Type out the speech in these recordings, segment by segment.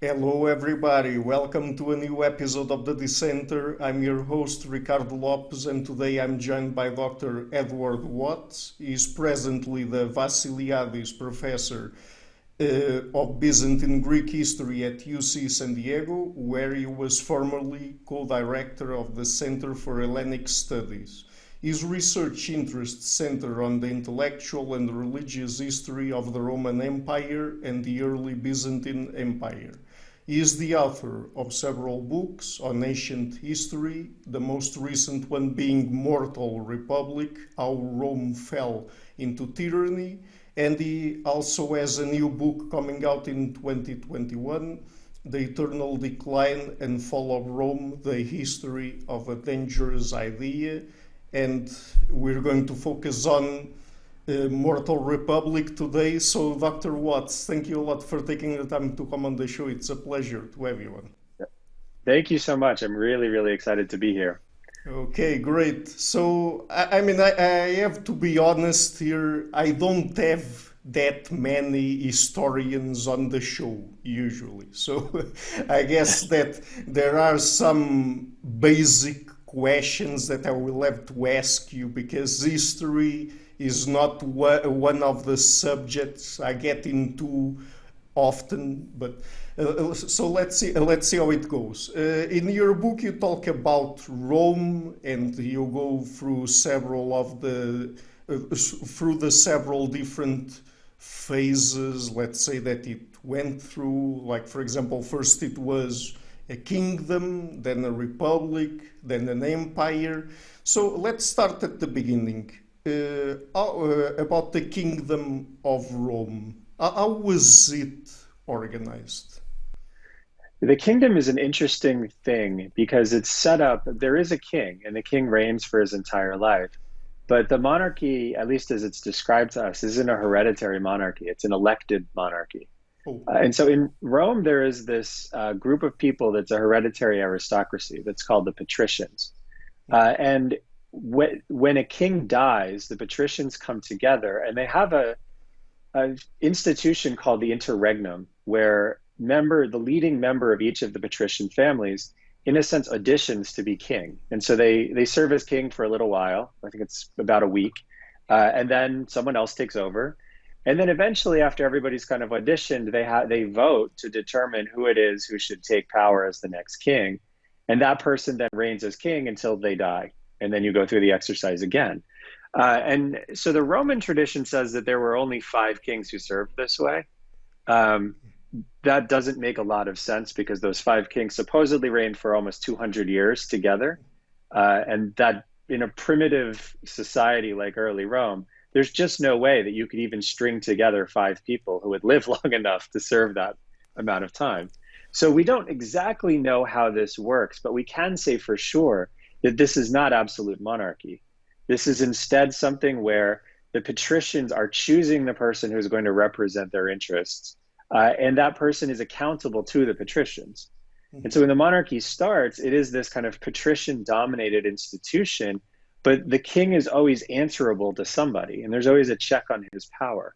Hello, everybody. Welcome to a new episode of the Dissenter. I'm your host, Ricardo Lopes, and today I'm joined by Dr. Edward Watts. He's presently the Vassiliadis Professor of Byzantine Greek History at UC San Diego, where he was formerly co-director of the Center for Hellenic Studies. His research interests center on the intellectual and religious history of the Roman Empire and the early Byzantine Empire. He is the author of several books on ancient history, the most recent one being Mortal Republic, How Rome Fell Into Tyranny, and he also has a new book coming out in 2021, The Eternal Decline and Fall of Rome, The History of a Dangerous Idea. And we're going to focus on Mortal Republic today. So, Dr. Watts, thank you a lot for taking the time to come on the show. It's a pleasure to have you on. Thank you so much. I'm really, really excited to be here. Okay, great. So, I have to be honest here. I don't have that many historians on the show usually. So, I guess that there are some basic questions that I will have to ask you because history is not one of the subjects I get into often, but so let's see how it goes. In your book, you talk about Rome, and you go through through the several different phases. Let's say that it went through, like for example, first it was a kingdom, then a republic, then an empire. So let's start at the beginning. About the kingdom of Rome. How was it organized? The kingdom is an interesting thing because it's set up, there is a king, and the king reigns for his entire life. But the monarchy, at least as it's described to us, isn't a hereditary monarchy. It's an elected monarchy. Oh, And so in Rome, there is this group of people that's a hereditary aristocracy that's called the patricians. And when a king dies, the patricians come together and they have a institution called the interregnum, where the leading member of each of the patrician families, in a sense, auditions to be king. And so they serve as king for a little while. I think it's about a week. And then someone else takes over. And then eventually, after everybody's kind of auditioned, they vote to determine who it is who should take power as the next king. And that person then reigns as king until they die. And then you go through the exercise again. And so the Roman tradition says that there were only 5 kings who served this way. That doesn't make a lot of sense because those 5 kings supposedly reigned for almost 200 years together. And that in a primitive society like early Rome, there's just no way that you could even string together 5 people who would live long enough to serve that amount of time. So we don't exactly know how this works, but we can say for sure that this is not absolute monarchy. This is instead something where the patricians are choosing the person who's going to represent their interests, and that person is accountable to the patricians. And so when the monarchy starts, it is this kind of patrician-dominated institution, but the king is always answerable to somebody, and there's always a check on his power.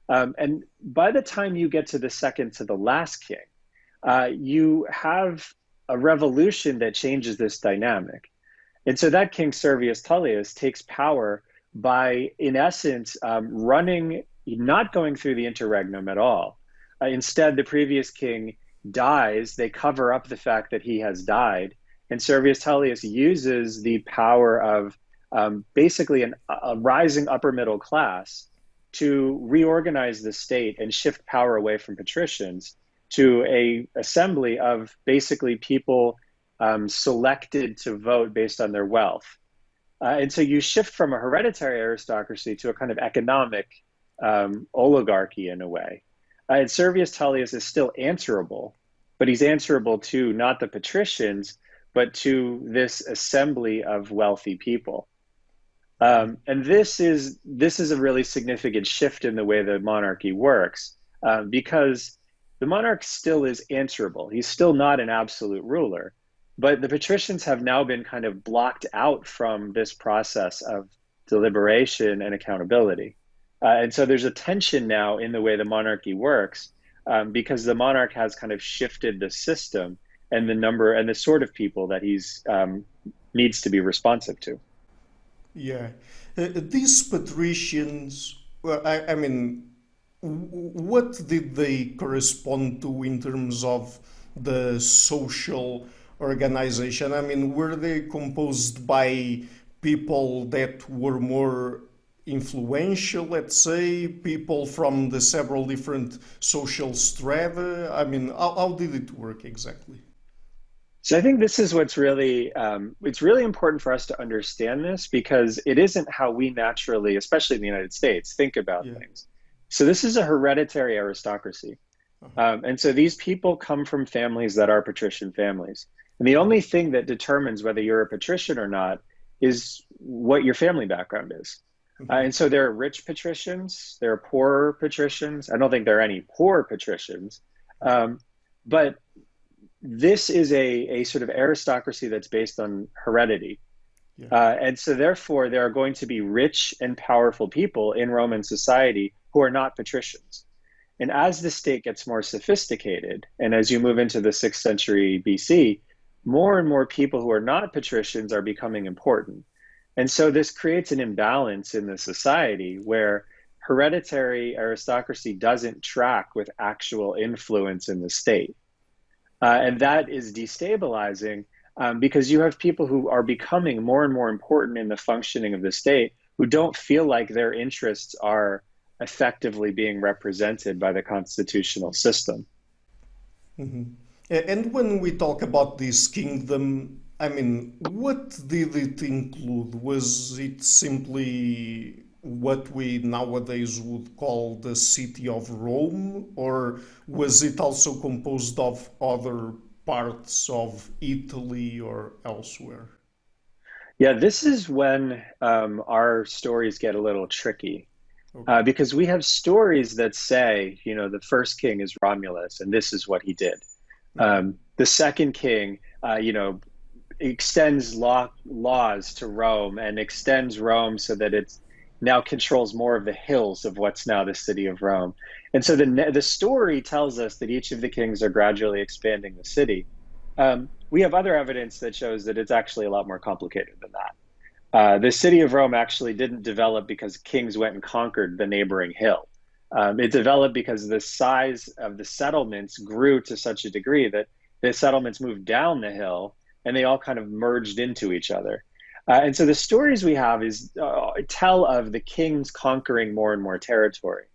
And by the time you get to the second to the last king, you have a revolution that changes this dynamic. And so that king, Servius Tullius, takes power by, in essence, not going through the interregnum at all. Instead, the previous king dies. They cover up the fact that he has died. And Servius Tullius uses the power of basically a rising upper middle class to reorganize the state and shift power away from patricians to an assembly of basically people selected to vote based on their wealth. And so you shift from a hereditary aristocracy to a kind of economic oligarchy in a way. And Servius Tullius is still answerable, but he's answerable to not the patricians, but to this assembly of wealthy people. And this is a really significant shift in the way the monarchy works, because the monarch still is answerable. He's still not an absolute ruler. But the patricians have now been kind of blocked out from this process of deliberation and accountability. And so there's a tension now in the way the monarchy works, because the monarch has kind of shifted the system and the number and the sort of people that he's needs to be responsive to. Yeah. These patricians, well, I mean, what did they correspond to in terms of the social organization? I mean, were they composed by people that were more influential, let's say, people from the several different social strata? I mean, how did it work exactly? So I think this is what's really it's really important for us to understand this because it isn't how we naturally, especially in the United States, think about Yeah. things. So this is a hereditary aristocracy. Uh-huh. And so these people come from families that are patrician families. And the only thing that determines whether you're a patrician or not is what your family background is. Mhm. And so there are rich patricians, there are poor patricians. I don't think there are any poor patricians. Um, but this is a sort of aristocracy that's based on heredity. Yeah. And so therefore, there are going to be rich and powerful people in Roman society who are not patricians. And as the state gets more sophisticated, and as you move into the 6th century BC, more and more people who are not patricians are becoming important. And so this creates an imbalance in the society where hereditary aristocracy doesn't track with actual influence in the state. And that is destabilizing because you have people who are becoming more and more important in the functioning of the state who don't feel like their interests are effectively being represented by the constitutional system. Mhm. And when we talk about this kingdom, I mean, what did it include? Was it simply what we nowadays would call the city of Rome, or was it also composed of other parts of Italy or elsewhere? Yeah, this is when our stories get a little tricky Okay. because we have stories that say, you know, the first king is Romulus and this is what he did. Mhm. The second king, you know, extends laws to Rome and extends Rome so that it's now controls more of the hills of what's now the city of Rome. And so the story tells us that each of the kings are gradually expanding the city. We have other evidence that shows that it's actually a lot more complicated than that. The city of Rome actually didn't develop because kings went and conquered the neighboring hill. It developed because the size of the settlements grew to such a degree that the settlements moved down the hill and they all kind of merged into each other. And so the stories we have is tell of the kings conquering more and more territory.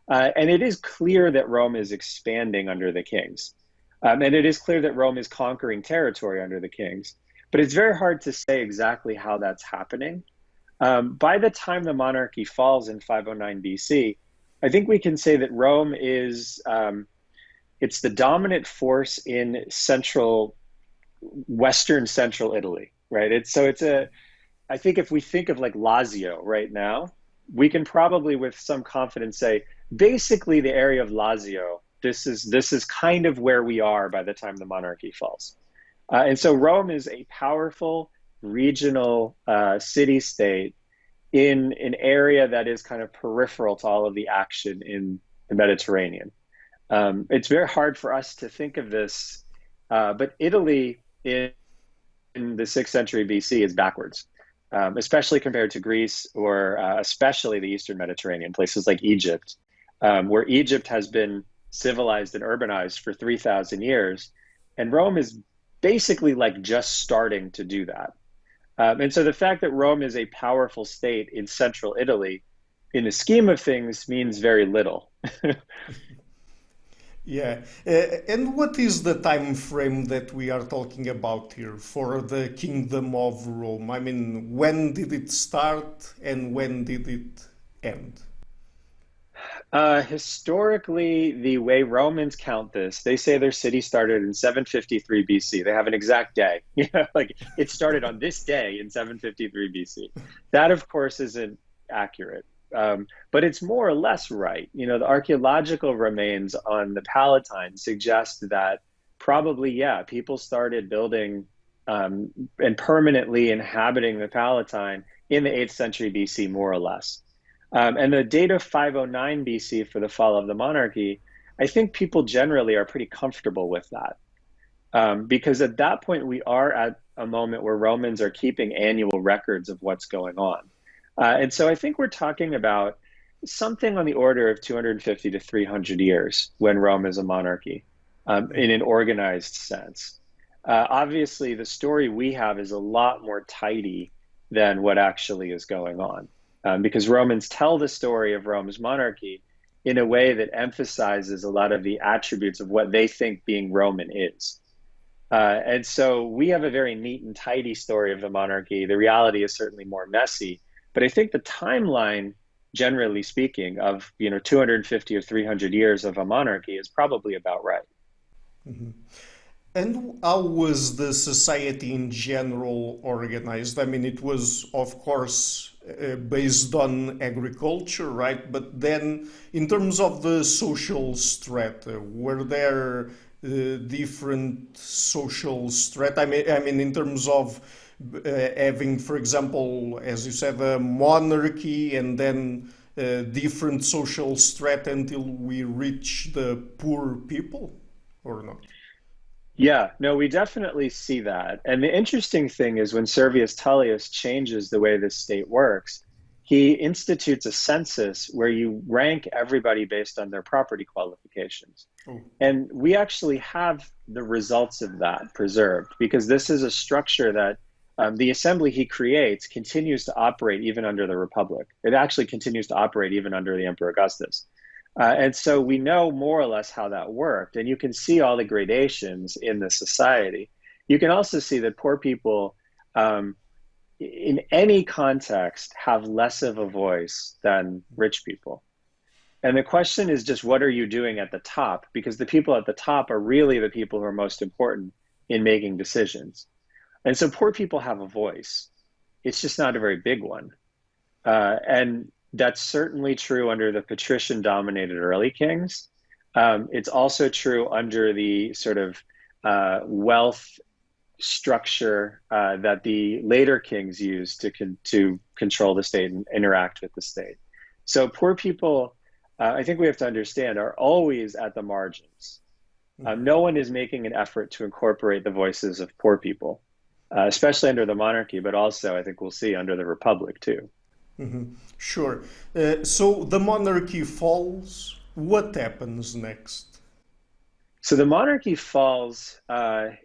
And it is clear that Rome is expanding under the kings. And it is clear that Rome is conquering territory under the kings. But it's very hard to say exactly how that's happening. By the time the monarchy falls in 509 BC, I think we can say that Rome is it's the dominant force in Western central Italy, right? It's a I think if we think of like Lazio right now, we can probably with some confidence say basically the area of Lazio, this is kind of where we are by the time the monarchy falls. And so Rome is a powerful regional city state in an area that is kind of peripheral to all of the action in the Mediterranean. It's very hard for us to think of this, but Italy in the 6th century BC is backwards, especially compared to Greece or especially the Eastern Mediterranean, places like Egypt, where Egypt has been civilized and urbanized for 3,000 years. And Rome is basically like just starting to do that. And so the fact that Rome is a powerful state in central Italy, in the scheme of things, means very little. Yeah. And what is the time frame that we are talking about here for the Kingdom of Rome? I mean, when did it start and when did it end? Historically, the way Romans count this, they say their city started in 753 BC. They have an exact day. You know, like it started on this day in 753 BC. That, of course, isn't accurate, but it's more or less right. You know, the archaeological remains on the Palatine suggest that probably, yeah, people started building and permanently inhabiting the Palatine in the 8th century BC, more or less. And the date of 509 BC for the fall of the monarchy I think people generally are pretty comfortable with that. Because at that point, we are at a moment where Romans are keeping annual records of what's going on. And so I think we're talking about something on the order of 250 to 300 years when Rome is a monarchy, in an organized sense. Obviously, the story we have is a lot more tidy than what actually is going on, because Romans tell the story of Rome's monarchy in a way that emphasizes a lot of the attributes of what they think being Roman is. And so we have a very neat and tidy story of the monarchy. The reality is certainly more messy, but I think the timeline, generally speaking, of 250 or 300 years of a monarchy is probably about right. Mm-hmm. And how was the society in general organized? I mean, it was, of course, based on agriculture, right? But then, in terms of the social strata, were there different social strata? I mean, in terms of having, for example, as you said, a monarchy and then different social strata until we reach the poor people, or not? Yeah, no, we definitely see that. And the interesting thing is when Servius Tullius changes the way this state works, he institutes a census where you rank everybody based on their property qualifications. Oh. And we actually have the results of that preserved because this is a structure that the assembly he creates continues to operate even under the Republic. It actually continues to operate even under the Emperor Augustus. And so we know more or less how that worked. And you can see all the gradations in the society. You can also see that poor people, in any context, have less of a voice than rich people. And the question is just, what are you doing at the top? Because the people at the top are really the people who are most important in making decisions. And so poor people have a voice. It's just not a very big one. And that's certainly true under the patrician-dominated early kings. It's also true under the sort of wealth structure that the later kings used to control the state and interact with the state. So poor people, I think we have to understand, are always at the margins. No one is making an effort to incorporate the voices of poor people, especially under the monarchy, but also I think we'll see under the Republic too. Mm-hmm. Sure. So the monarchy falls. What happens next? So the monarchy falls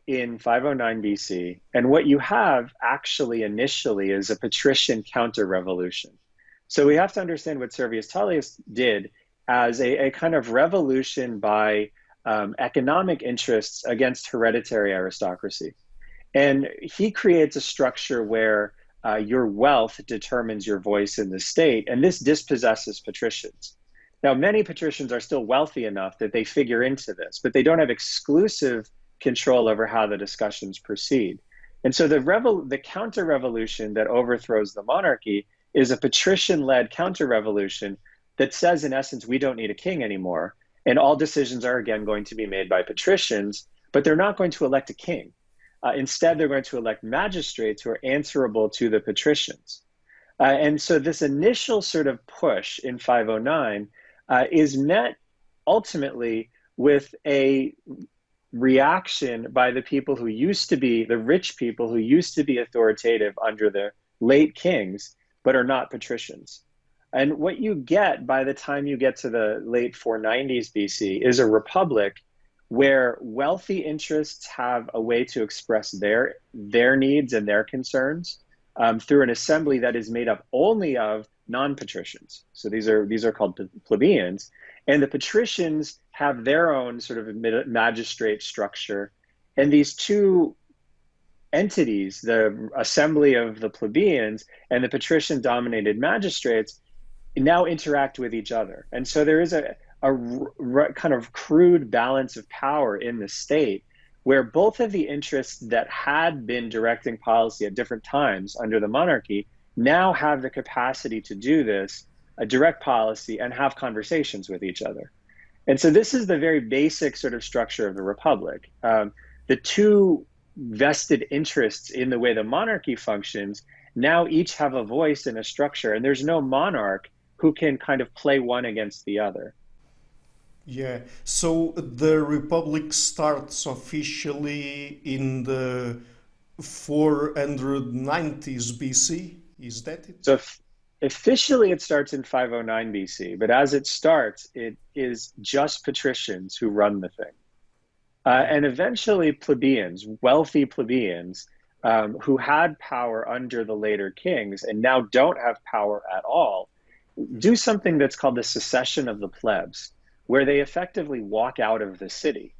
in 509 BC, and what you have actually initially is a patrician counter-revolution. So we have to understand what Servius Tullius did as a kind of revolution by economic interests against hereditary aristocracy. And he creates a structure where your wealth determines your voice in the state, and this dispossesses patricians. Now, many patricians are still wealthy enough that they figure into this, but they don't have exclusive control over how the discussions proceed. And so the counter-revolution that overthrows the monarchy is a patrician-led counter-revolution that says, in essence, we don't need a king anymore, and all decisions are again going to be made by patricians, but they're not going to elect a king. Instead, they're going to elect magistrates who are answerable to the patricians. And so this initial sort of push in 509 is met ultimately with a reaction by the people who used to be, the rich people who used to be authoritative under the late kings, but are not patricians. And what you get by the time you get to the late 490s BC is a republic where wealthy interests have a way to express their needs and their concerns through an assembly that is made up only of non-patricians. So these are called plebeians, and the patricians have their own sort of magistrate structure. And these two entities, the assembly of the plebeians and the patrician-dominated magistrates, now interact with each other. And so there is a kind of crude balance of power in the state where both of the interests that had been directing policy at different times under the monarchy now have the capacity to do this, direct policy, and have conversations with each other. And so this is the very basic sort of structure of the republic. The two vested interests in the way the monarchy functions now each have a voice in a structure, and there's no monarch who can kind of play one against the other. Yeah. So the Republic starts officially in the 490s BC. Is that it? So officially it starts in 509 BC, but as it starts, it is just patricians who run the thing. Yeah. And eventually plebeians, wealthy plebeians, who had power under the later kings and now don't have power at all, do something that's called the secession of the plebs, where they effectively walk out of the city.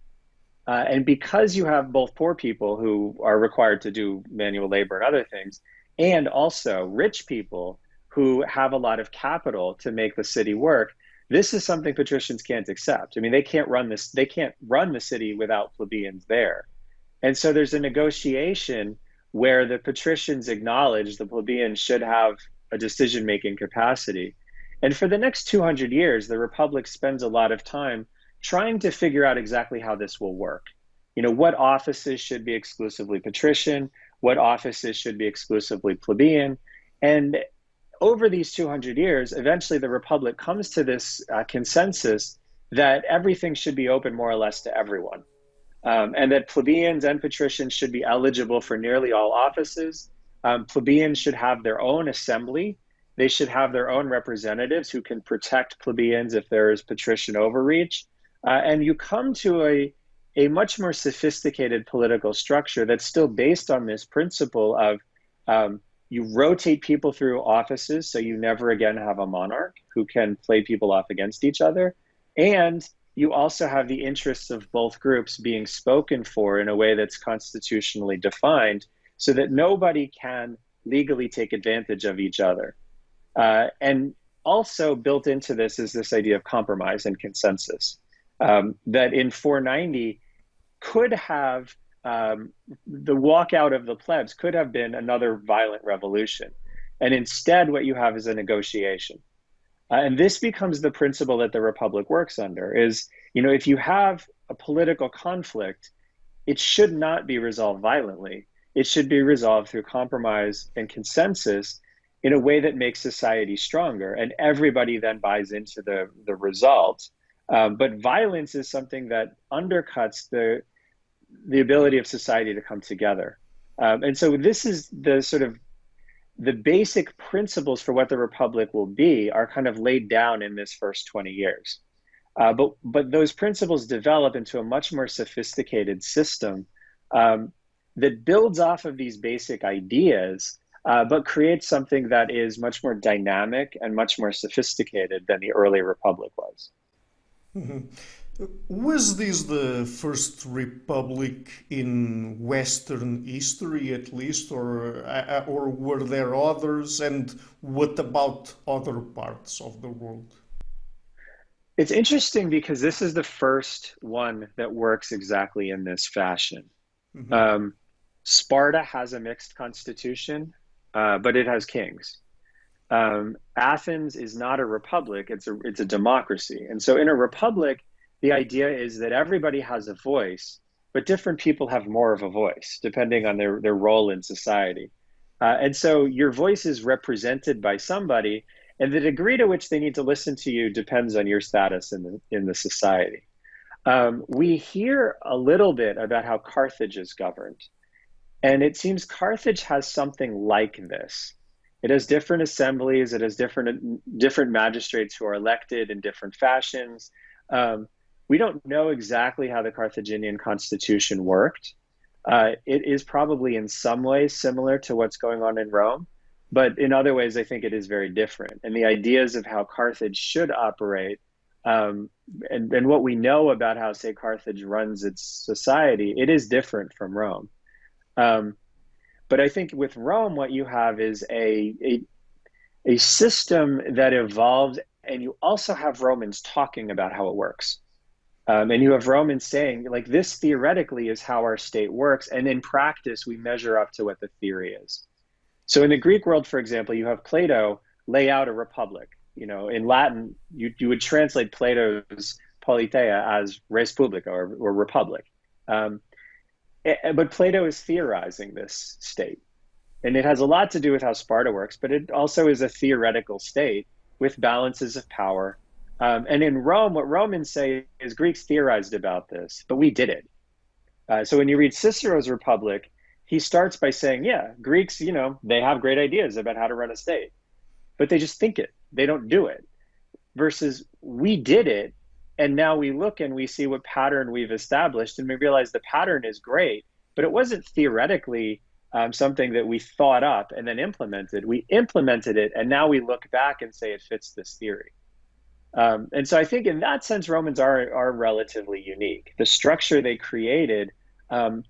And because you have both poor people who are required to do manual labor and other things, and also rich people who have a lot of capital to make the city work, this is something patricians can't accept. I mean, they can't run the city without plebeians there. And so there's a negotiation where the patricians acknowledge the plebeians should have a decision-making capacity. And for the next 200 years, the Republic spends a lot of time trying to figure out exactly how this will work. You know, what offices should be exclusively patrician, what offices should be exclusively plebeian. And over these 200 years, eventually the Republic comes to this consensus that everything should be open more or less to everyone. And that plebeians and patricians should be eligible for nearly all offices. Plebeians should have their own assembly. They should have their own representatives who can protect plebeians if there is patrician overreach. And you come to a much more sophisticated political structure that's still based on this principle of you rotate people through offices so you never again have a monarch who can play people off against each other. And you also have the interests of both groups being spoken for in a way that's constitutionally defined so that nobody can legally take advantage of each other. And also built into this is this idea of compromise and consensus. That in 490 could have the walkout of the plebs could have been another violent revolution. And instead, what you have is a negotiation. And this becomes the principle that the Republic works under is, you know, if you have a political conflict, it should not be resolved violently. It should be resolved through compromise and consensus in a way that makes society stronger. And everybody then buys into the result. But violence is something that undercuts the ability of society to come together. And so this is the sort of the basic principles for what the Republic will be are kind of laid down in this first 20 years. But those principles develop into a much more sophisticated system that builds off of these basic ideas, but creates something that is much more dynamic and much more sophisticated than the early Republic was. Mhm. Was this the first republic in Western history, at least, or were there others? And what about other parts of the world? It's interesting because this is the first one that works exactly in this fashion. Mhm. Um, Sparta has a mixed constitution, but it has kings. Athens is not a republic, it's a democracy. And so in a republic, the idea is that everybody has a voice, but different people have more of a voice, depending on their role in society. And so your voice is represented by somebody, and the degree to which they need to listen to you depends on your status in the society. We hear a little bit about how Carthage is governed, and it seems Carthage has something like this. It has different assemblies, it has different magistrates who are elected in different fashions. We don't know exactly how the Carthaginian constitution worked. It is probably in some ways similar to what's going on in Rome, but in other ways, I think it is very different. And the ideas of how Carthage should operate, and what we know about how, say, Carthage runs its society, it is different from Rome. But I think with Rome, what you have is a system that evolves, and you also have Romans talking about how it works. And you have Romans saying, like, this theoretically is how our state works. And in practice, we measure up to what the theory is. So in the Greek world, for example, you have Plato lay out a republic. You know, in Latin, you would translate Plato's politeia as res publica or republic. But Plato is theorizing this state. And it has a lot to do with how Sparta works, but it also is a theoretical state with balances of power. And in Rome, what Romans say is Greeks theorized about this, but we did it. So when you read Cicero's Republic, he starts by saying, yeah, Greeks, they have great ideas about how to run a state, but they just think it. They don't do it. Versus we did it, and now we look and we see what pattern we've established, and we realize the pattern is great, but it wasn't theoretically something that we thought up and then implemented. We implemented it, and now we look back and say it fits this theory. And so I think in that sense, Romans are relatively unique. The structure they created and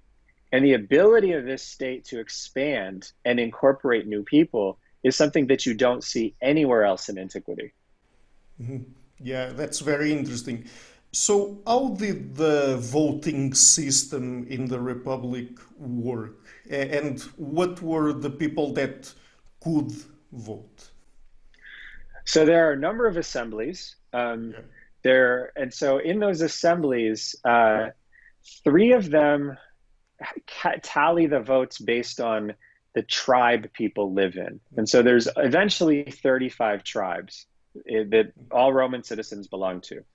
the ability of this state to expand and incorporate new people is something that you don't see anywhere else in antiquity. Mhm. Yeah, that's very interesting. So, how did the voting system in the Republic work? And what were the people that could vote? So there are a number of assemblies. Yeah. And so in those assemblies, three of them tally the votes based on the tribe people live in. And so there's eventually 35 tribes that all Roman citizens belong to.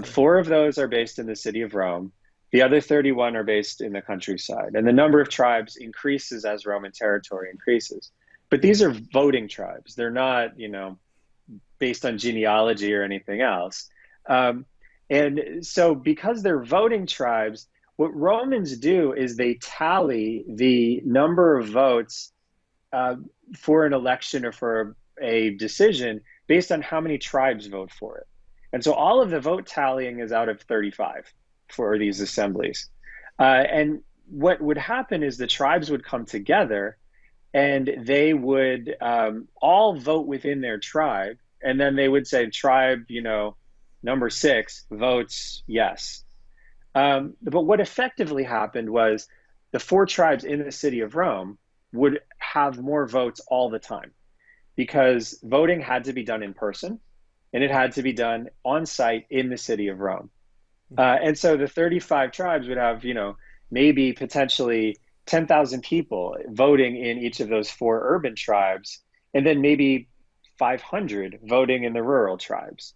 Four of those are based in the city of Rome. The other 31 are based in the countryside. And the number of tribes increases as Roman territory increases. But these are voting tribes. They're not, based on genealogy or anything else. And so because they're voting tribes, what Romans do is they tally the number of votes for an election or for a decision based on how many tribes vote for it. And so all of the vote tallying is out of 35 for these assemblies. And what would happen is the tribes would come together and they would all vote within their tribe. And then they would say, tribe, number 6 votes yes. But what effectively happened was the 4 tribes in the city of Rome would have more votes all the time because voting had to be done in person and it had to be done on site in the city of Rome. And so the 35 tribes would have, maybe potentially 10,000 people voting in each of those 4 urban tribes, and then maybe 500 voting in the rural tribes.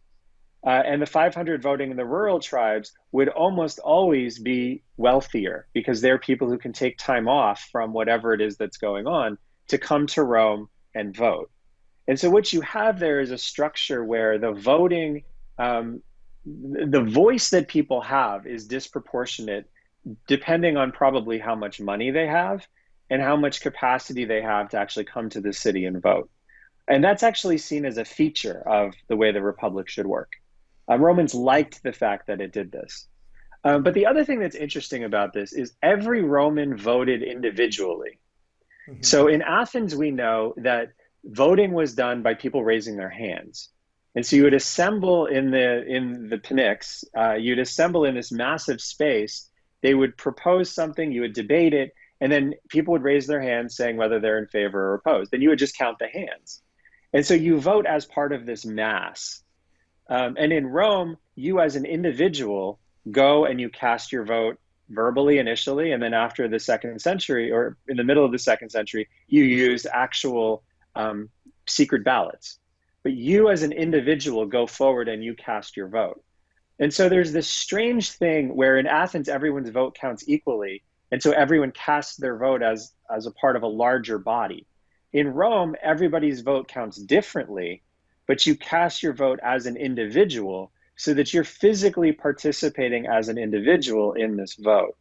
And the 500 voting in the rural tribes would almost always be wealthier because they're people who can take time off from whatever it is that's going on to come to Rome and vote. And so what you have there is a structure where the voting, the voice that people have is disproportionate depending on probably how much money they have and how much capacity they have to actually come to the city and vote. And that's actually seen as a feature of the way the Republic should work. Romans liked the fact that it did this. But the other thing that's interesting about this is every Roman voted individually. Mm-hmm. So in Athens, we know that voting was done by people raising their hands. And so you would assemble in the Pnyx, you'd assemble in this massive space. They would propose something, you would debate it, and then people would raise their hands saying whether they're in favor or opposed. Then you would just count the hands. And so you vote as part of this mass. And in Rome, you as an individual go and you cast your vote verbally initially, and then after the 2nd century, or in the middle of the 2nd century, you used actual secret ballots. But you as an individual go forward and you cast your vote. And so there's this strange thing where in Athens, everyone's vote counts equally. And so everyone casts their vote as a part of a larger body. In Rome, everybody's vote counts differently, but you cast your vote as an individual so that you're physically participating as an individual in this vote.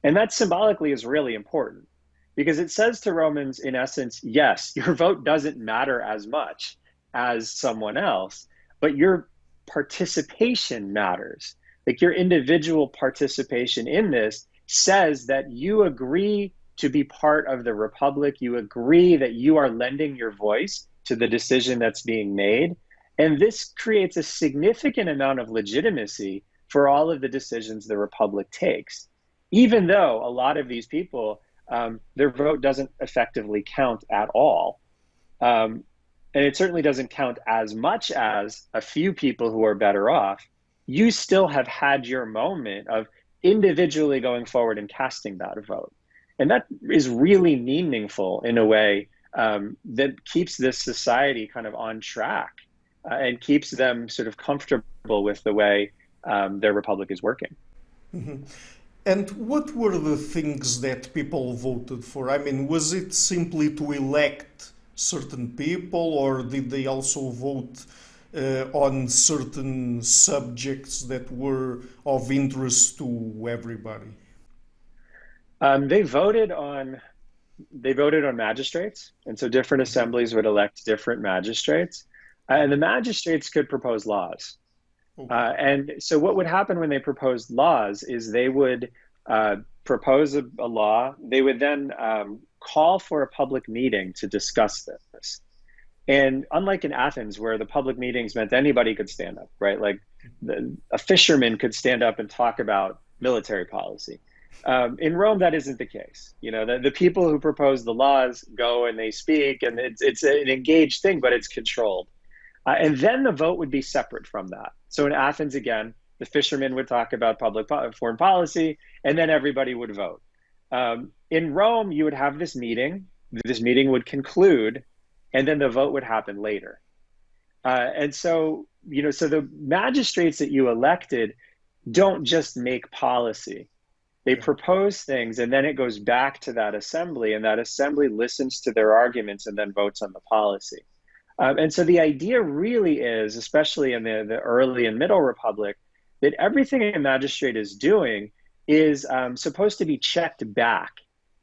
And that symbolically is really important because it says to Romans, in essence, yes, your vote doesn't matter as much as someone else, but your participation matters. Like your individual participation in this says that you agree to be part of the Republic. You agree that you are lending your voice to the decision that's being made. And this creates a significant amount of legitimacy for all of the decisions the Republic takes, even though a lot of these people, their vote doesn't effectively count at all. And it certainly doesn't count as much as a few people who are better off. You still have had your moment of individually going forward and casting that vote. And that is really meaningful in a way that keeps this society kind of on track. and keeps them sort of comfortable with the way their republic is working. Mhm. And what were the things that people voted for? I mean, was it simply to elect certain people, or did they also vote on certain subjects that were of interest to everybody? Um, they voted on they voted on magistrates, and so different assemblies would elect different magistrates, and the magistrates could propose laws. Okay. And so, what would happen when they proposed laws is they would propose a law. They would then call for a public meeting to discuss this. And unlike in Athens, where the public meetings meant anybody could stand up, right? Like a fisherman could stand up and talk about military policy. In Rome, that isn't the case. You know, the people who propose the laws go and they speak, and it's an engaged thing, but it's controlled. And then the vote would be separate from that. So in Athens, again, the fishermen would talk about foreign policy, and then everybody would vote. In Rome, you would have this meeting. This meeting would conclude, and then the vote would happen later. And so, so the magistrates that you elected don't just make policy. They propose things, and then it goes back to that assembly, and that assembly listens to their arguments and then votes on the policy. And so the idea really is, especially in the early and middle republic, that everything a magistrate is doing is supposed to be checked back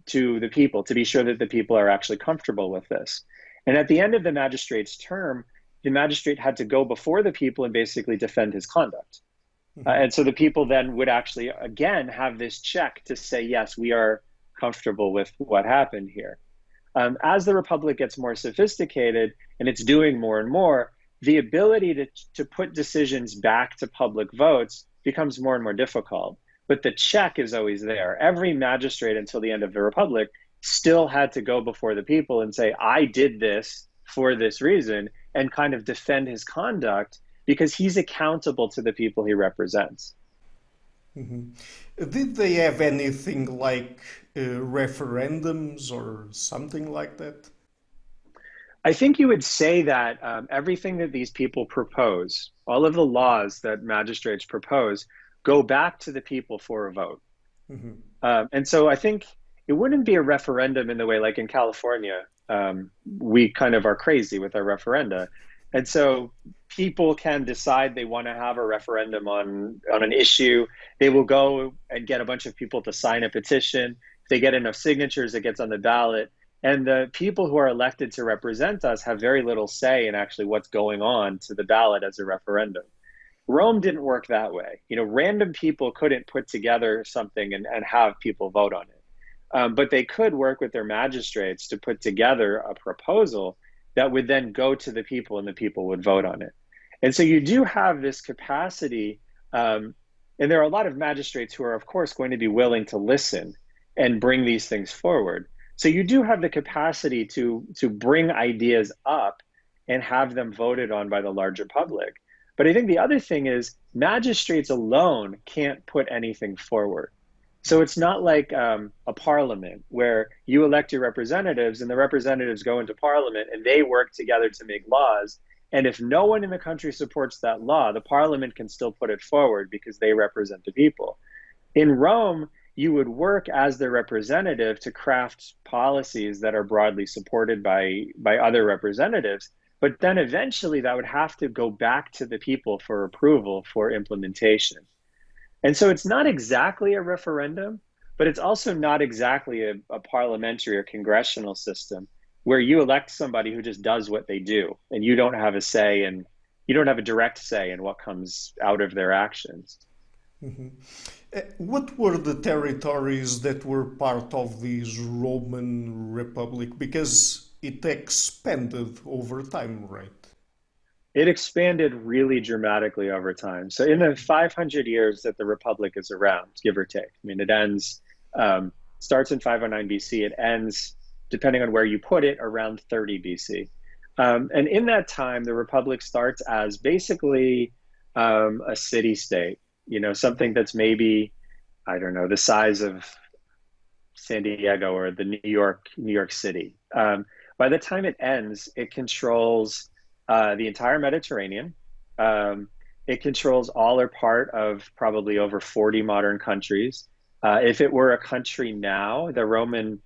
to the people to be sure that the people are actually comfortable with this. And at the end of the magistrate's term, the magistrate had to go before the people and basically defend his conduct. And so the people then would actually, again, have this check to say, yes, we are comfortable with what happened here. As the republic gets more sophisticated and it's doing more and more, the ability to put decisions back to public votes becomes more and more difficult. But the check is always there. Every magistrate until the end of the republic still had to go before the people and say, I did this for this reason, and kind of defend his conduct because he's accountable to the people he represents. Mm-hmm. Did they have anything like referendums or something like that? I think you would say that everything that these people propose, all of the laws that magistrates propose, go back to the people for a vote. Mm-hmm. And so I think it wouldn't be a referendum in the way like in California, we kind of are crazy with our referenda. And so people can decide they want to have a referendum on an issue. They will go and get a bunch of people to sign a petition. If they get enough signatures, it gets on the ballot. And the people who are elected to represent us have very little say in actually what's going on to the ballot as a referendum. Rome didn't work that way. Random people couldn't put together something and have people vote on it. But they could work with their magistrates to put together a proposal that would then go to the people and the people would vote on it. And so you do have this capacity, and there are a lot of magistrates who are, of course, going to be willing to listen and bring these things forward. So you do have the capacity to bring ideas up and have them voted on by the larger public. But I think the other thing is magistrates alone can't put anything forward. So it's not like a parliament where you elect your representatives and the representatives go into parliament and they work together to make laws. And if no one in the country supports that law, the parliament can still put it forward because they represent the people. In Rome, you would work as their representative to craft policies that are broadly supported by other representatives. But then eventually that would have to go back to the people for approval for implementation. And so it's not exactly a referendum, but it's also not exactly a parliamentary or congressional system where you elect somebody who just does what they do and you don't have a say and you don't have a direct say in what comes out of their actions. Mm-hmm. What were the territories that were part of this Roman Republic? Because it expanded over time, right? It expanded really dramatically over time. So in the 500 years that the Republic is around, give or take, I mean, it ends, starts in 509 BC, it ends, depending on where you put it, around 30 BC. And in that time, the Republic starts as basically a city-state, something that's maybe, I don't know, the size of San Diego or the New York City. By the time it ends, it controls the entire Mediterranean. It controls all or part of probably over 40 modern countries. If it were a country now, the Roman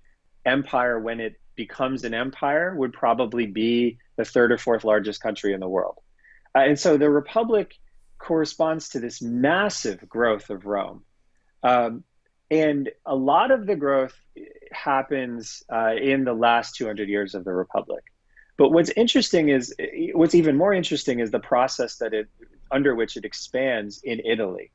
Empire, when it becomes an empire, would probably be the third or fourth largest country in the world. And so the Republic corresponds to this massive growth of Rome. And a lot of the growth happens in the last 200 years of the Republic. But what's even more interesting is the process under which it expands in Italy.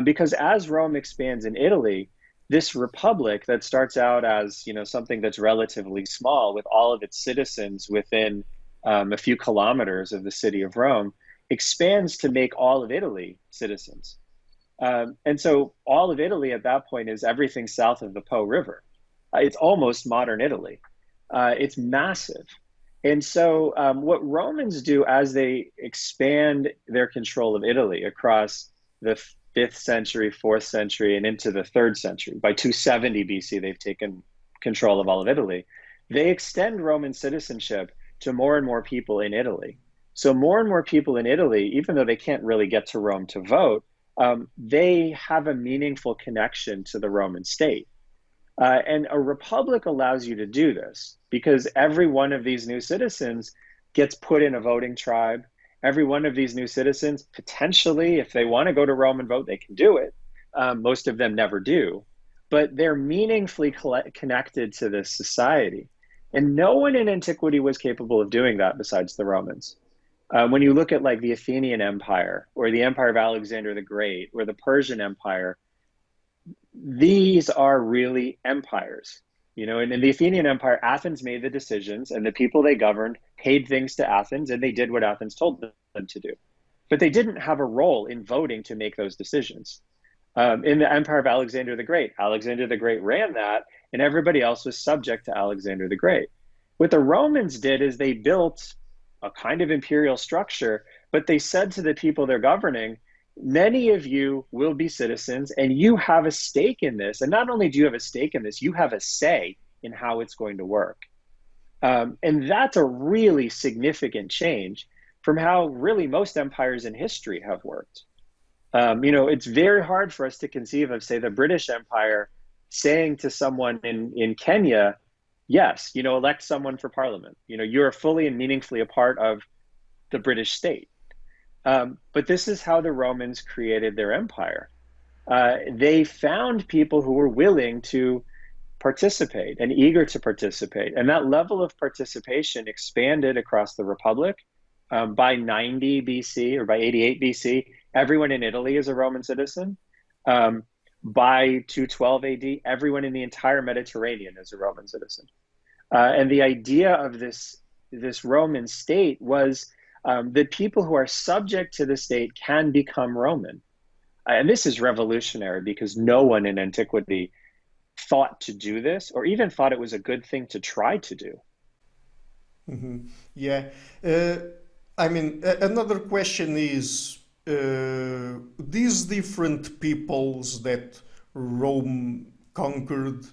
Because as Rome expands in Italy, this republic that starts out as something that's relatively small with all of its citizens within a few kilometers of the city of Rome expands to make all of Italy citizens. And so all of Italy at that point is everything south of the Po River. It's almost modern Italy. It's massive. And so what Romans do as they expand their control of Italy across the 5th century, 4th century, and into the 3rd century, by 270 BC, they've taken control of all of Italy. They extend Roman citizenship to more and more people in Italy. So more and more people in Italy, even though they can't really get to Rome to vote, they have a meaningful connection to the Roman state. And a republic allows you to do this because every one of these new citizens gets put in a voting tribe. Every one of these new citizens, potentially, if they want to go to Rome and vote, they can do it. Most of them never do. But they're meaningfully connected to this society. And no one in antiquity was capable of doing that besides the Romans. When you look at like the Athenian Empire or the Empire of Alexander the Great or the Persian Empire, these are really empires. In the Athenian Empire, Athens made the decisions and the people they governed paid things to Athens and they did what Athens told them to do. But they didn't have a role in voting to make those decisions. In the Empire of Alexander the Great ran that and everybody else was subject to Alexander the Great. What the Romans did is they built a kind of imperial structure, but they said to the people they're governing, many of you will be citizens and you have a stake in this. And not only do you have a stake in this, you have a say in how it's going to work. And that's a really significant change from how really most empires in history have worked. It's very hard for us to conceive of, say, the British Empire saying to someone in Kenya, yes, elect someone for parliament. You're fully and meaningfully a part of the British state. But this is how the Romans created their empire. They found people who were willing to participate and eager to participate. And that level of participation expanded across the Republic. By 90 BC or by 88 BC, everyone in Italy is a Roman citizen. By 212 AD, everyone in the entire Mediterranean is a Roman citizen. And the idea of this Roman state was that people who are subject to the state can become Roman. And this is revolutionary because no one in antiquity thought to do this or even thought it was a good thing to try to do. Mm-hmm. Yeah. Another question is, these different peoples that Rome conquered,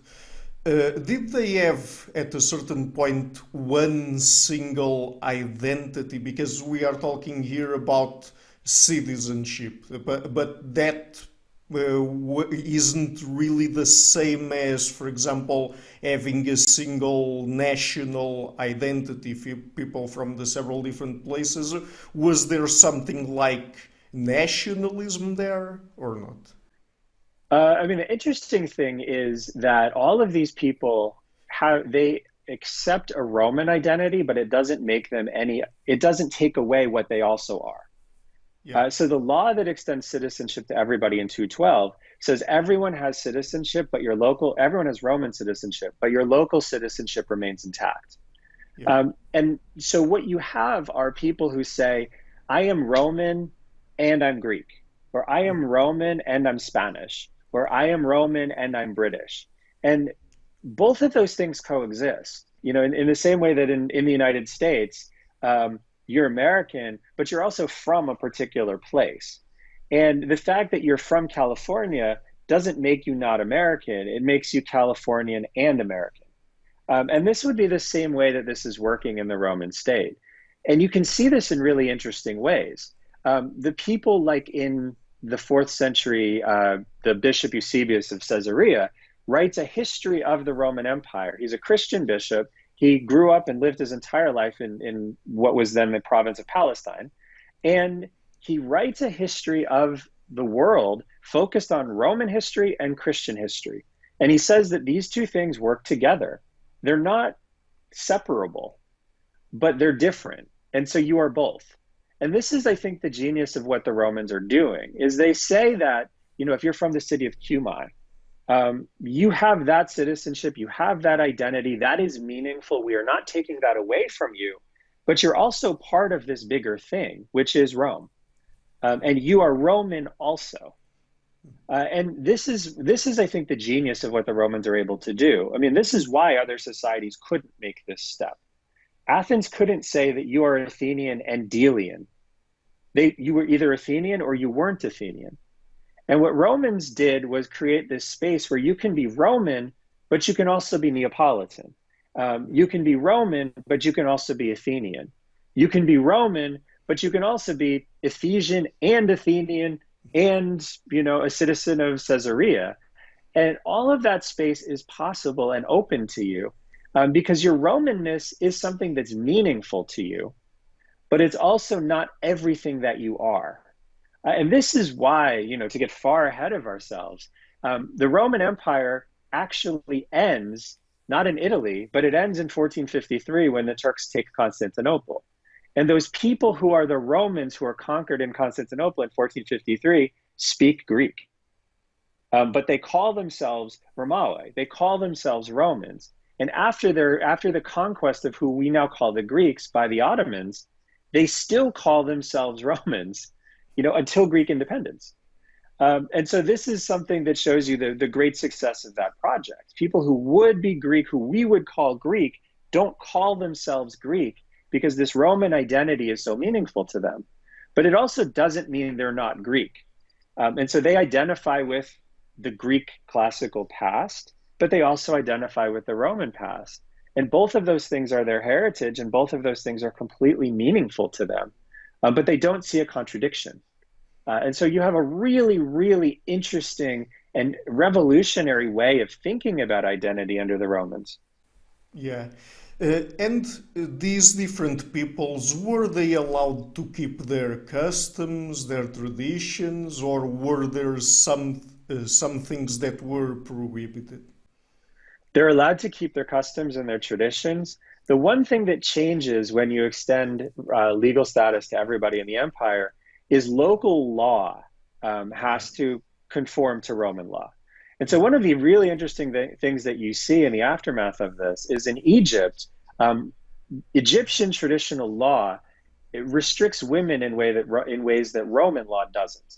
did they have at a certain point one single identity? Because we are talking here about citizenship, but that isn't really the same as, for example, having a single national identity for people from the several different places. Was there something like nationalism there or not? The interesting thing is that all of these people they accept a Roman identity, but it doesn't take away what they also are. Yeah. So the law that extends citizenship to everybody in 212 says everyone has citizenship, but everyone has Roman citizenship, but your local citizenship remains intact. Yeah. And so what you have are people who say, I am Roman and I'm Greek, or I am Roman and I'm Spanish, or I am Roman and I'm British. And both of those things coexist, in the same way that in the United States, you're American, but you're also from a particular place. And the fact that you're from California doesn't make you not American. It makes you Californian and American. And this would be the same way that this is working in the Roman state. And you can see this in really interesting ways. The people like in the 4th century, the Bishop Eusebius of Caesarea writes a history of the Roman Empire. He's a Christian bishop. He grew up and lived his entire life in what was then the province of Palestine. And he writes a history of the world focused on Roman history and Christian history. And he says that these two things work together. They're not separable, but they're different. And so you are both. And this is, I think, the genius of what the Romans are doing, is they say that, if you're from the city of Cumae, you have that citizenship, you have that identity, that is meaningful. We are not taking that away from you, but you're also part of this bigger thing, which is Rome. And you are Roman also. And this is, I think, the genius of what the Romans are able to do. I mean, this is why other societies couldn't make this step. Athens couldn't say that you are Athenian and Delian. You were either Athenian or you weren't Athenian. And what Romans did was create this space where you can be Roman, but you can also be Neapolitan. You can be Roman, but you can also be Athenian. You can be Roman, but you can also be Ephesian and Athenian and, a citizen of Caesarea. And all of that space is possible and open to you because your Romanness is something that's meaningful to you, but it's also not everything that you are. And this is why, to get far ahead of ourselves, the Roman Empire actually ends, not in Italy, but it ends in 1453 when the Turks take Constantinople. And those people who are the Romans who are conquered in Constantinople in 1453 speak Greek. But they call themselves Romae. They call themselves Romans. And after the conquest of who we now call the Greeks by the Ottomans, they still call themselves Romans, until Greek independence. And so this is something that shows you the great success of that project. People who would be Greek, who we would call Greek, don't call themselves Greek because this Roman identity is so meaningful to them. But it also doesn't mean they're not Greek. And so they identify with the Greek classical past, but they also identify with the Roman past. And both of those things are their heritage, and both of those things are completely meaningful to them. But they don't see a contradiction. And so you have a really, really interesting and revolutionary way of thinking about identity under the Romans. Yeah. And these different peoples, were they allowed to keep their customs, their traditions, or were there some things that were prohibited? They're allowed to keep their customs and their traditions. The one thing that changes when you extend legal status to everybody in the empire is local law has to conform to Roman law. And so one of the really interesting things that you see in the aftermath of this is in Egypt, Egyptian traditional law, it restricts women in ways that Roman law doesn't.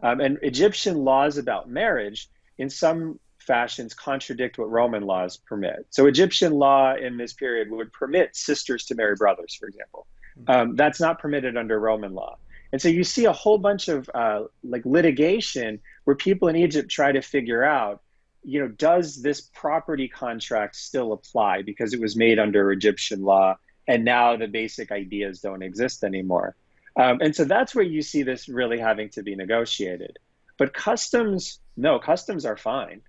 And Egyptian laws about marriage in some fashions contradict what Roman laws permit. So Egyptian law in this period would permit sisters to marry brothers, for example. That's not permitted under Roman law. And so you see a whole bunch of litigation where people in Egypt try to figure out, does this property contract still apply because it was made under Egyptian law and now the basic ideas don't exist anymore. And so that's where you see this really having to be negotiated. But customs are fine.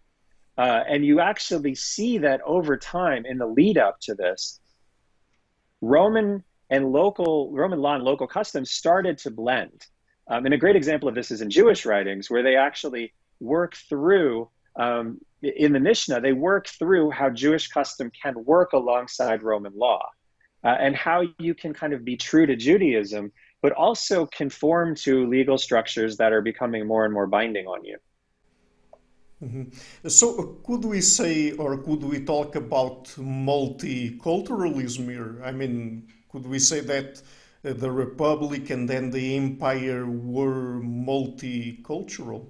And you actually see that over time in the lead up to this, Roman law and local customs started to blend. And a great example of this is in Jewish writings, where they actually work through, in the Mishnah, they work through how Jewish custom can work alongside Roman law, and how you can kind of be true to Judaism, but also conform to legal structures that are becoming more and more binding on you. Mm-hmm. So could we say, or could we talk about multiculturalism here? I mean, could we say that the Republic and then the Empire were multicultural?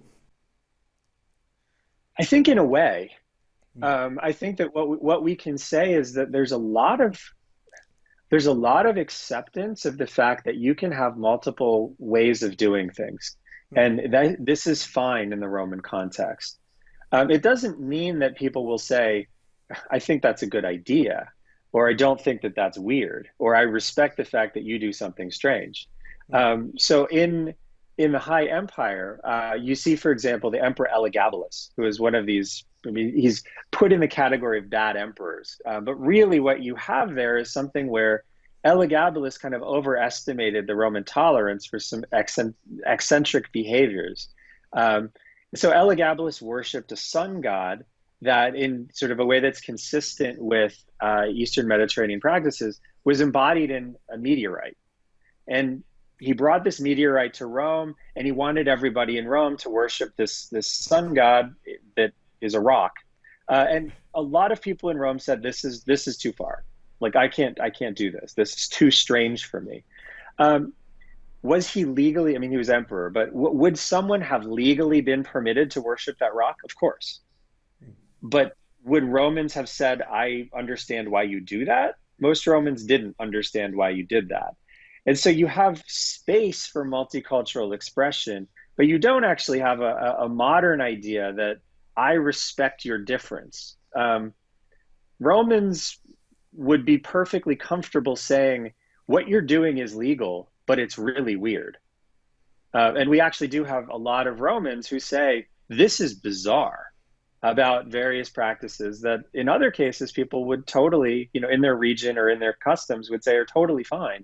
I think in a way. I think that what we can say is that there's a lot of acceptance of the fact that you can have multiple ways of doing things. And this is fine in the Roman context. It doesn't mean that people will say, I think that's a good idea. or I don't think that that's weird, or I respect the fact that you do something strange. So in the High Empire, you see, for example, the Emperor Elagabalus, who is one of these. I mean, he's put in the category of bad emperors, but really, what you have there is something where Elagabalus kind of overestimated the Roman tolerance for some eccentric behaviors. So Elagabalus worshipped a sun god that, in sort of a way that's consistent with Eastern Mediterranean practices, was embodied in a meteorite. And he brought this meteorite to Rome, and he wanted everybody in Rome to worship this sun god that is a rock. And a lot of people in Rome said, this is too far. Like, I can't do this. This is too strange for me. Was he legally, I mean, he was emperor, but would someone have legally been permitted to worship that rock? Of course. But would Romans have said, I understand why you do that? Most Romans didn't understand why you did that. And so you have space for multicultural expression, but you don't actually have a modern idea that I respect your difference. Romans would be perfectly comfortable saying, what you're doing is legal, but it's really weird. And we actually do have a lot of Romans who say, this is bizarre, about various practices that in other cases people would totally, in their region or in their customs would say are totally fine.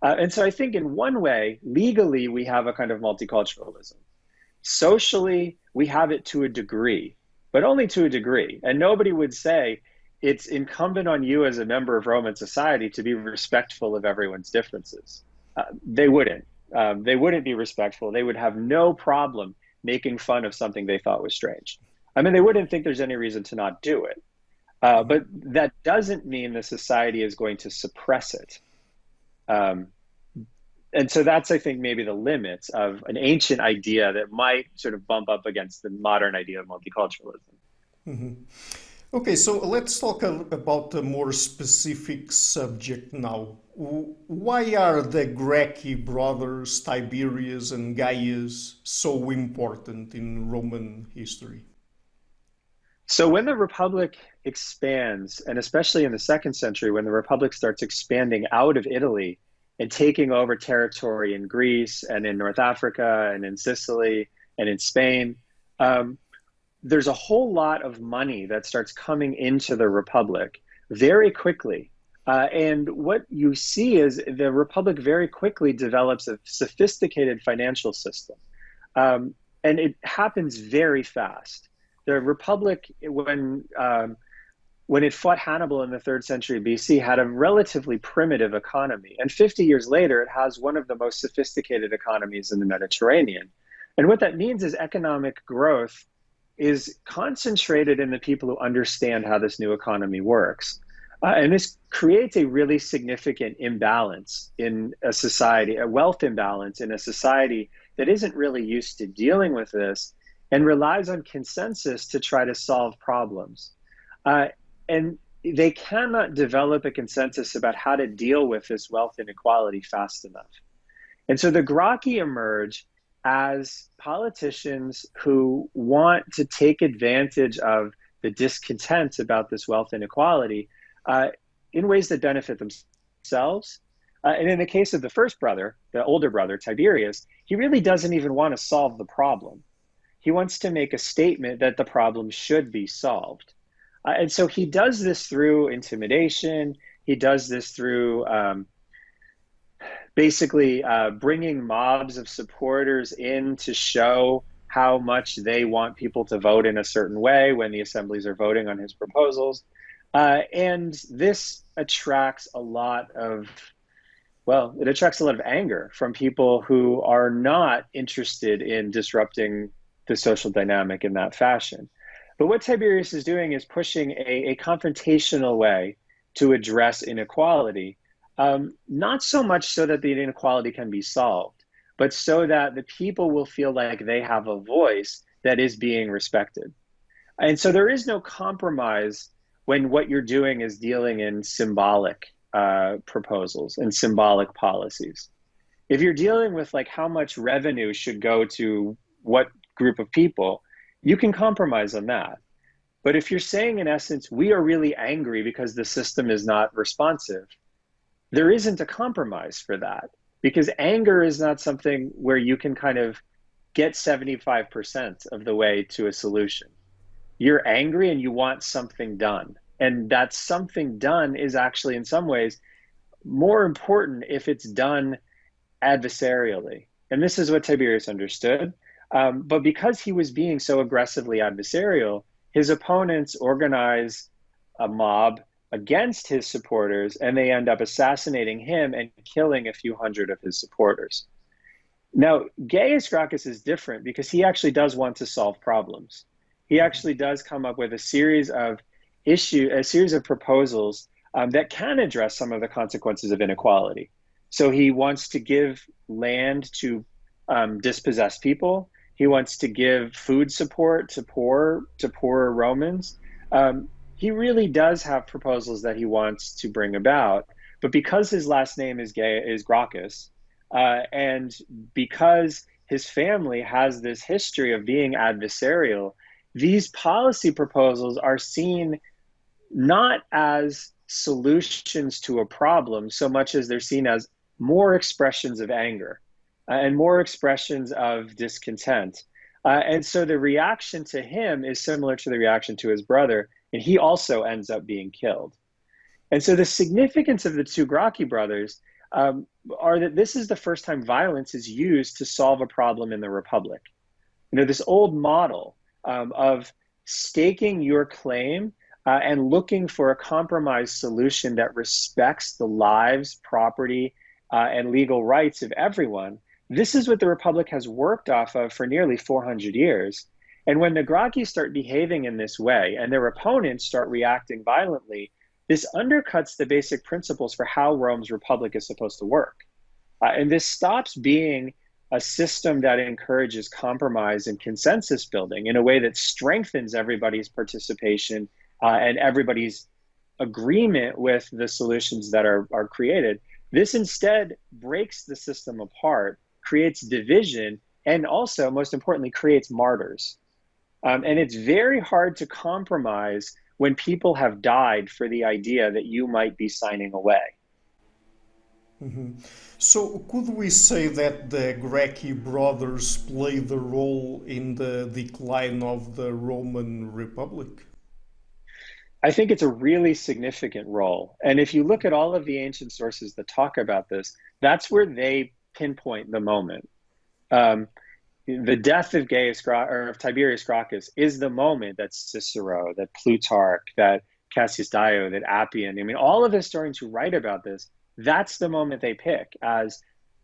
And so I think in one way, legally, we have a kind of multiculturalism. Socially, we have it to a degree, but only to a degree. And nobody would say it's incumbent on you as a member of Roman society to be respectful of everyone's differences. They wouldn't. They wouldn't be respectful. They would have no problem making fun of something they thought was strange. I mean, they wouldn't think there's any reason to not do it. But that doesn't mean the society is going to suppress it. And so that's, I think, maybe the limits of an ancient idea that might sort of bump up against the modern idea of multiculturalism. Mm-hmm. Okay, so let's talk about a more specific subject now. Why are the Gracchi brothers, Tiberius and Gaius, so important in Roman history? So when the Republic expands, and especially in the 2nd century, when the Republic starts expanding out of Italy and taking over territory in Greece and in North Africa and in Sicily and in Spain, there's a whole lot of money that starts coming into the Republic very quickly. And what you see is the Republic very quickly develops a sophisticated financial system. And it happens very fast. The Republic, when it fought Hannibal in the 3rd century BC, had a relatively primitive economy. And 50 years later, it has one of the most sophisticated economies in the Mediterranean. And what that means is economic growth is concentrated in the people who understand how this new economy works. And this creates a really significant imbalance in a society, a wealth imbalance in a society that isn't really used to dealing with this and relies on consensus to try to solve problems. And they cannot develop a consensus about how to deal with this wealth inequality fast enough. And so the Gracchi emerge as politicians who want to take advantage of the discontent about this wealth inequality in ways that benefit themselves. And in the case of the first brother, the older brother, Tiberius, he really doesn't even want to solve the problem. He wants to make a statement that the problem should be solved. And so he does this through intimidation. He does this through basically bringing mobs of supporters in to show how much they want people to vote in a certain way when the assemblies are voting on his proposals. And this attracts a lot of, it attracts a lot of anger from people who are not interested in disrupting the social dynamic in that fashion. But what Tiberius is doing is pushing a confrontational way to address inequality, not so much so that the inequality can be solved, but so that the people will feel like they have a voice that is being respected. And so there is no compromise when what you're doing is dealing in symbolic proposals and symbolic policies. If you're dealing with like how much revenue should go to what group of people, you can compromise on that. But if you're saying, in essence, we are really angry because the system is not responsive, there isn't a compromise for that, because anger is not something where you can kind of get 75% of the way to a solution. You're angry and you want something done. And that something done is actually, in some ways, more important if it's done adversarially. And this is what Tiberius understood. But because he was being so aggressively adversarial, his opponents organize a mob against his supporters, and they end up assassinating him and killing a few hundred of his supporters. Now, Gaius Gracchus is different because he actually does want to solve problems. He actually does come up with a series of proposals that can address some of the consequences of inequality. So he wants to give land to dispossessed people. He wants to give food support to poorer Romans. He really does have proposals that he wants to bring about. But because his last name is Gracchus, and because his family has this history of being adversarial, these policy proposals are seen not as solutions to a problem so much as they're seen as more expressions of anger and more expressions of discontent. And so the reaction to him is similar to the reaction to his brother, and he also ends up being killed. And so the significance of the two Gracchi brothers are that this is the first time violence is used to solve a problem in the Republic. You know, this old model of staking your claim and looking for a compromise solution that respects the lives, property, and legal rights of everyone. This is what the Republic has worked off of for nearly 400 years. And when the Gracchi start behaving in this way and their opponents start reacting violently, this undercuts the basic principles for how Rome's Republic is supposed to work. And this stops being a system that encourages compromise and consensus building in a way that strengthens everybody's participation and everybody's agreement with the solutions that are created. This instead breaks the system apart, creates division, and also, most importantly, creates martyrs. And it's very hard to compromise when people have died for the idea that you might be signing away. Mm-hmm. So could we say that the Gracchi brothers played a role in the decline of the Roman Republic? I think it's a really significant role. And if you look at all of the ancient sources that talk about this, that's where they pinpoint the moment. The death of Tiberius Gracchus is the moment that Cicero, that Plutarch, that Cassius Dio, that Appian, I mean, all of the historians who write about this, that's the moment they pick as,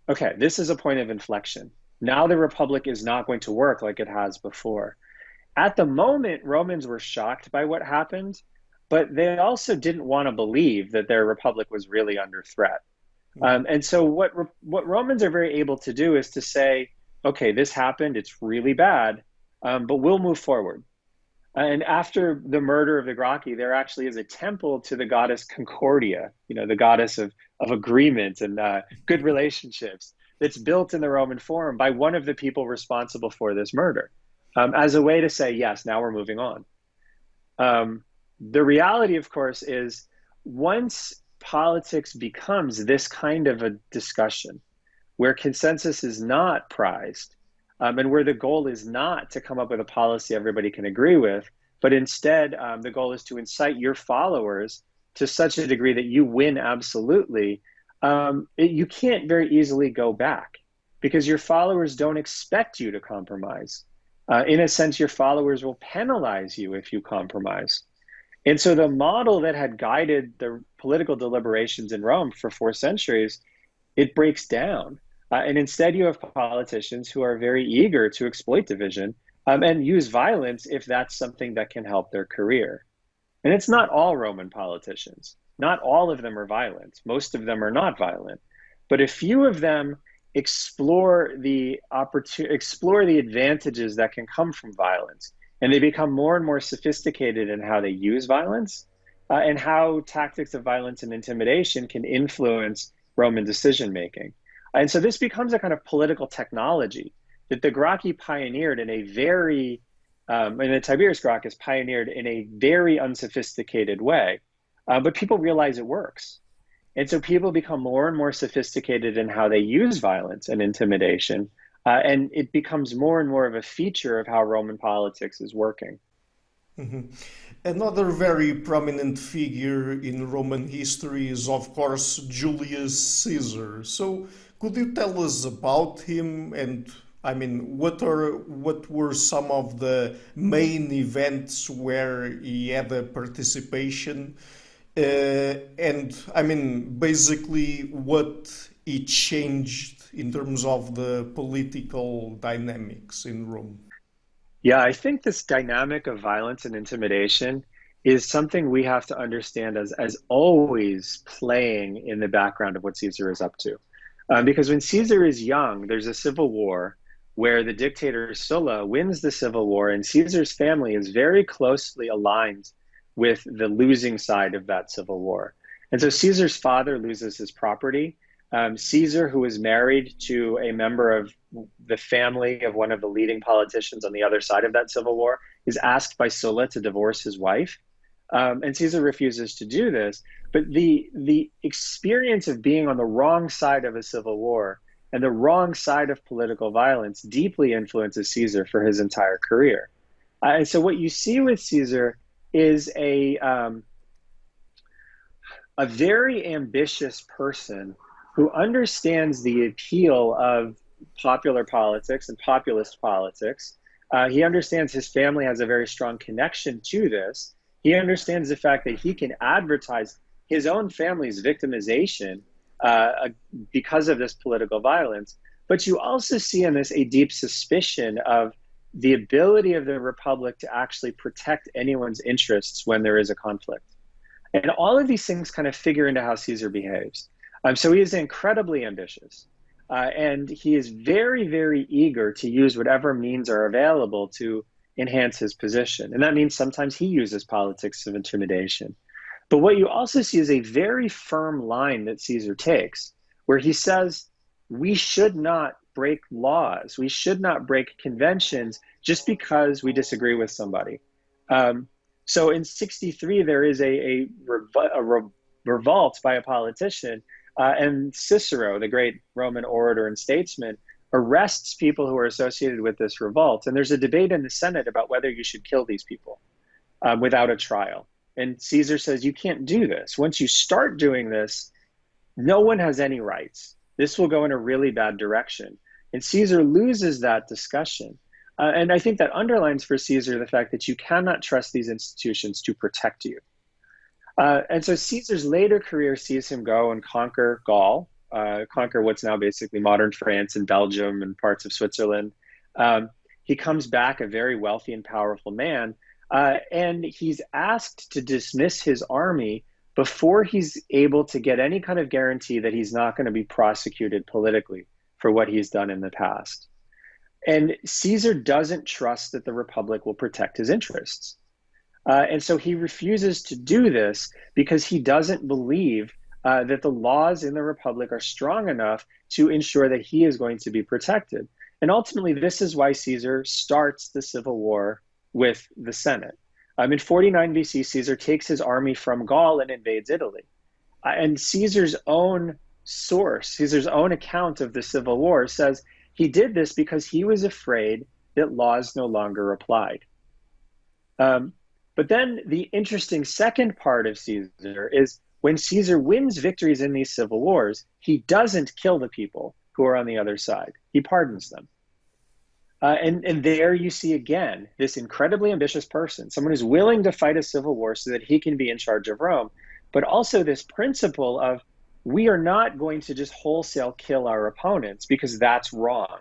okay, this is a point of inflection. Now the Republic is not going to work like it has before. At the moment, Romans were shocked by what happened, but they also didn't want to believe that their Republic was really under threat. And so what Romans are very able to do is to say, okay, this happened, it's really bad, but we'll move forward. And after the murder of the Gracchi, there actually is a temple to the goddess Concordia, you know, the goddess of agreement and good relationships, that's built in the Roman Forum by one of the people responsible for this murder, as a way to say, yes, now we're moving on. The reality, of course, is once politics becomes this kind of a discussion where consensus is not prized, and where the goal is not to come up with a policy everybody can agree with, but instead the goal is to incite your followers to such a degree that you win absolutely, you can't very easily go back because your followers don't expect you to compromise. In a sense, your followers will penalize you if you compromise. And so the model that had guided the political deliberations in Rome for 4 centuries, it breaks down. And instead you have politicians who are very eager to exploit division and use violence if that's something that can help their career. And it's not all Roman politicians. Not all of them are violent. Most of them are not violent. But a few of them explore the advantages that can come from violence. And they become more and more sophisticated in how they use violence and how tactics of violence and intimidation can influence Roman decision-making. And so this becomes a kind of political technology that the Gracchi pioneered in a very And the Tiberius Gracchi is pioneered in a very unsophisticated way, but people realize it works. And so people become more and more sophisticated in how they use violence and intimidation, and it becomes more and more of a feature of how Roman politics is working. Mhm. Another very prominent figure in Roman history is, of course, Julius Caesar. So, could you tell us about him and, I mean, what were some of the main events where he had a participation? And I mean, basically, what he changed in terms of the political dynamics in Rome. Yeah, I think this dynamic of violence and intimidation is something we have to understand as always playing in the background of what Caesar is up to. Because when Caesar is young, there's a civil war where the dictator Sulla wins the civil war, and Caesar's family is very closely aligned with the losing side of that civil war. And so Caesar's father loses his property. Caesar, who was married to a member of the family of one of the leading politicians on the other side of that civil war, is asked by Sulla to divorce his wife. And Caesar refuses to do this. But the experience of being on the wrong side of a civil war and the wrong side of political violence deeply influences Caesar for his entire career. And so what you see with Caesar is a very ambitious person who understands the appeal of popular politics and populist politics. He understands his family has a very strong connection to this. He understands the fact that he can advertise his own family's victimization because of this political violence. But you also see in this a deep suspicion of the ability of the Republic to actually protect anyone's interests when there is a conflict. And all of these things kind of figure into how Caesar behaves. So he is incredibly ambitious. And he is very, very eager to use whatever means are available to enhance his position. And that means sometimes he uses politics of intimidation. But what you also see is a very firm line that Caesar takes, where he says, we should not break laws. We should not break conventions just because we disagree with somebody. So in 63, there is a revolt by a politician, and Cicero, the great Roman orator and statesman, arrests people who are associated with this revolt. And there's a debate in the Senate about whether you should kill these people without a trial. And Caesar says, you can't do this. Once you start doing this, no one has any rights. This will go in a really bad direction. And Caesar loses that discussion. And I think that underlines for Caesar the fact that you cannot trust these institutions to protect you. And so Caesar's later career sees him go and conquer Gaul, conquer what's now basically modern France and Belgium and parts of Switzerland. He comes back a very wealthy and powerful man, and he's asked to dismiss his army before he's able to get any kind of guarantee that he's not going to be prosecuted politically for what he's done in the past. And Caesar doesn't trust that the Republic will protect his interests. And so he refuses to do this because he doesn't believe that the laws in the Republic are strong enough to ensure that he is going to be protected. And ultimately, this is why Caesar starts the civil war with the Senate. In 49 BC, Caesar takes his army from Gaul and invades Italy. And Caesar's own source, Caesar's own account of the civil war says he did this because he was afraid that laws no longer applied. But then the interesting second part of Caesar is when Caesar wins victories in these civil wars, he doesn't kill the people who are on the other side. He pardons them. And there you see again this incredibly ambitious person, someone who's willing to fight a civil war so that he can be in charge of Rome, but also this principle of we are not going to just wholesale kill our opponents because that's wrong.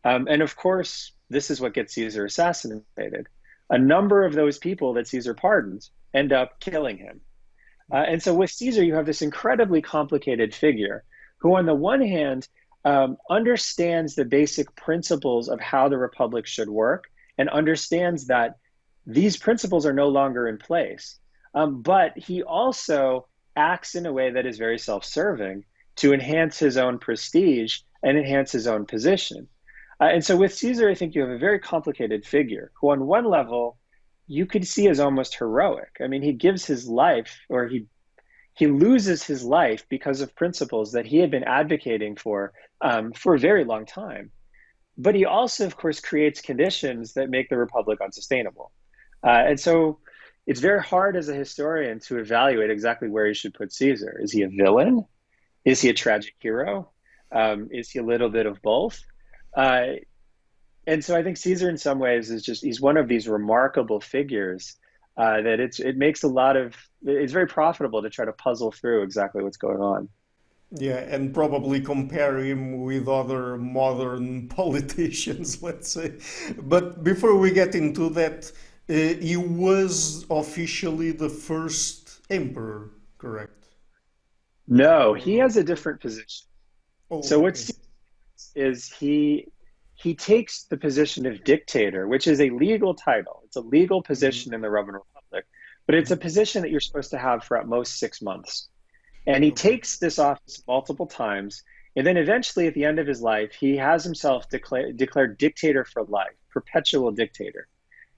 And of course, this is what gets Caesar assassinated. A number of those people that Caesar pardons end up killing him. And so with Caesar, you have this incredibly complicated figure who, on the one hand, understands the basic principles of how the Republic should work and understands that these principles are no longer in place. But he also acts in a way that is very self-serving to enhance his own prestige and enhance his own position. And so with Caesar, I think you have a very complicated figure who, on one level, you could see as almost heroic. I mean, he gives his life, or he loses his life because of principles that he had been advocating for a very long time. But he also, of course, creates conditions that make the republic unsustainable. And so it's very hard as a historian to evaluate exactly where you should put Caesar. Is he a villain? Is he a tragic hero? Is he a little bit of both? Uh, and so I think Caesar, in some ways, he's one of these remarkable figures that it makes it's very profitable to try to puzzle through exactly what's going on. Yeah, and probably compare him with other modern politicians, let's say. But before we get into that, he was officially the first emperor, correct? No, Or he not? has a different position. Oh, So what okay. Caesar is he takes the position of dictator, which is a legal title. It's a legal Hmm. position in the Roman Republic, but it's a position that you're supposed to have for at most 6 months. And he Okay. takes this office multiple times. And then eventually, at the end of his life, he has himself declared dictator for life, perpetual dictator.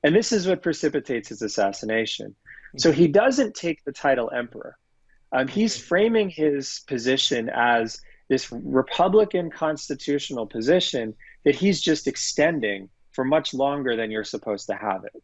And this is what precipitates his assassination. So Hmm. he doesn't take the title emperor. He's Okay. framing his position as this Republican constitutional position that he's just extending for much longer than you're supposed to have it.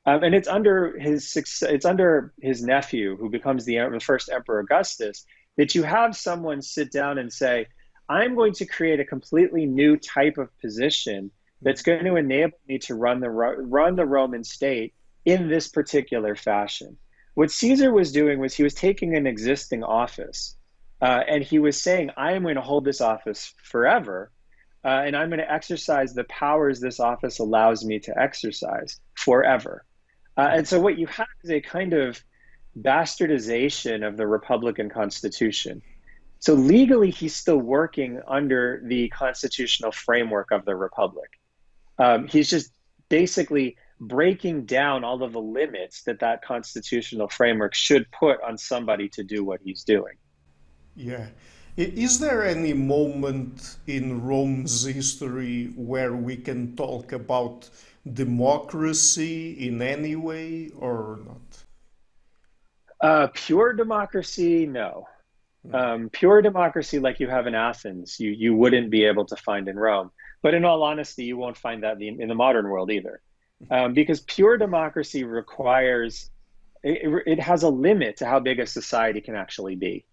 And it's under his nephew, who becomes the first Emperor Augustus, that you have someone sit down and say, "I'm going to create a completely new type of position that's going to enable me to run the Roman state in this particular fashion." What Caesar was doing was he was taking an existing office, and he was saying, "I am going to hold this office forever, and I'm going to exercise the powers this office allows me to exercise forever." And so what you have is a kind of bastardization of the Republican Constitution. So legally, he's still working under the constitutional framework of the Republic. He's just basically breaking down all of the limits that that constitutional framework should put on somebody to do what he's doing. Yeah. Is there any moment in Rome's history where we can talk about democracy in any way or not? Pure democracy, no. No. Pure democracy like you have in Athens, you wouldn't be able to find in Rome. But in all honesty, you won't find that in the modern world either. Because pure democracy it has a limit to how big a society can actually be.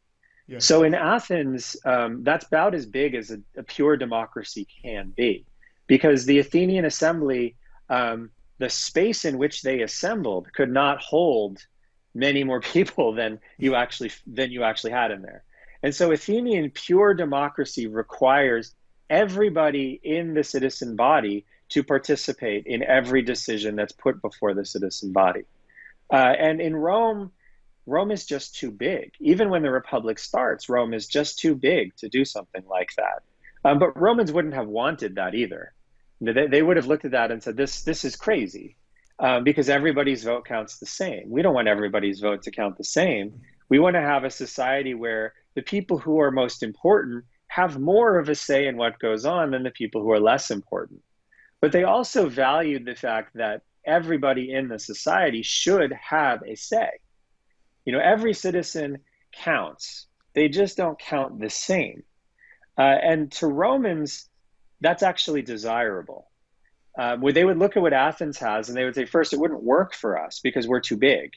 Yeah. So in Athens, that's about as big as a pure democracy can be, because the Athenian assembly, the space in which they assembled could not hold many more people than you actually had in there. And so Athenian pure democracy requires everybody in the citizen body to participate in every decision that's put before the citizen body. And in Rome, Rome is just too big. Even when the Republic starts, Rome is just too big to do something like that. But Romans wouldn't have wanted that either. They would have looked at that and said, this is crazy, because everybody's vote counts the same. We don't want everybody's vote to count the same. We want to have a society where the people who are most important have more of a say in what goes on than the people who are less important. But they also valued the fact that everybody in the society should have a say. Every citizen counts. They just don't count the same. And to Romans, that's actually desirable. Where they would look at what Athens has and they would say, first, it wouldn't work for us because we're too big.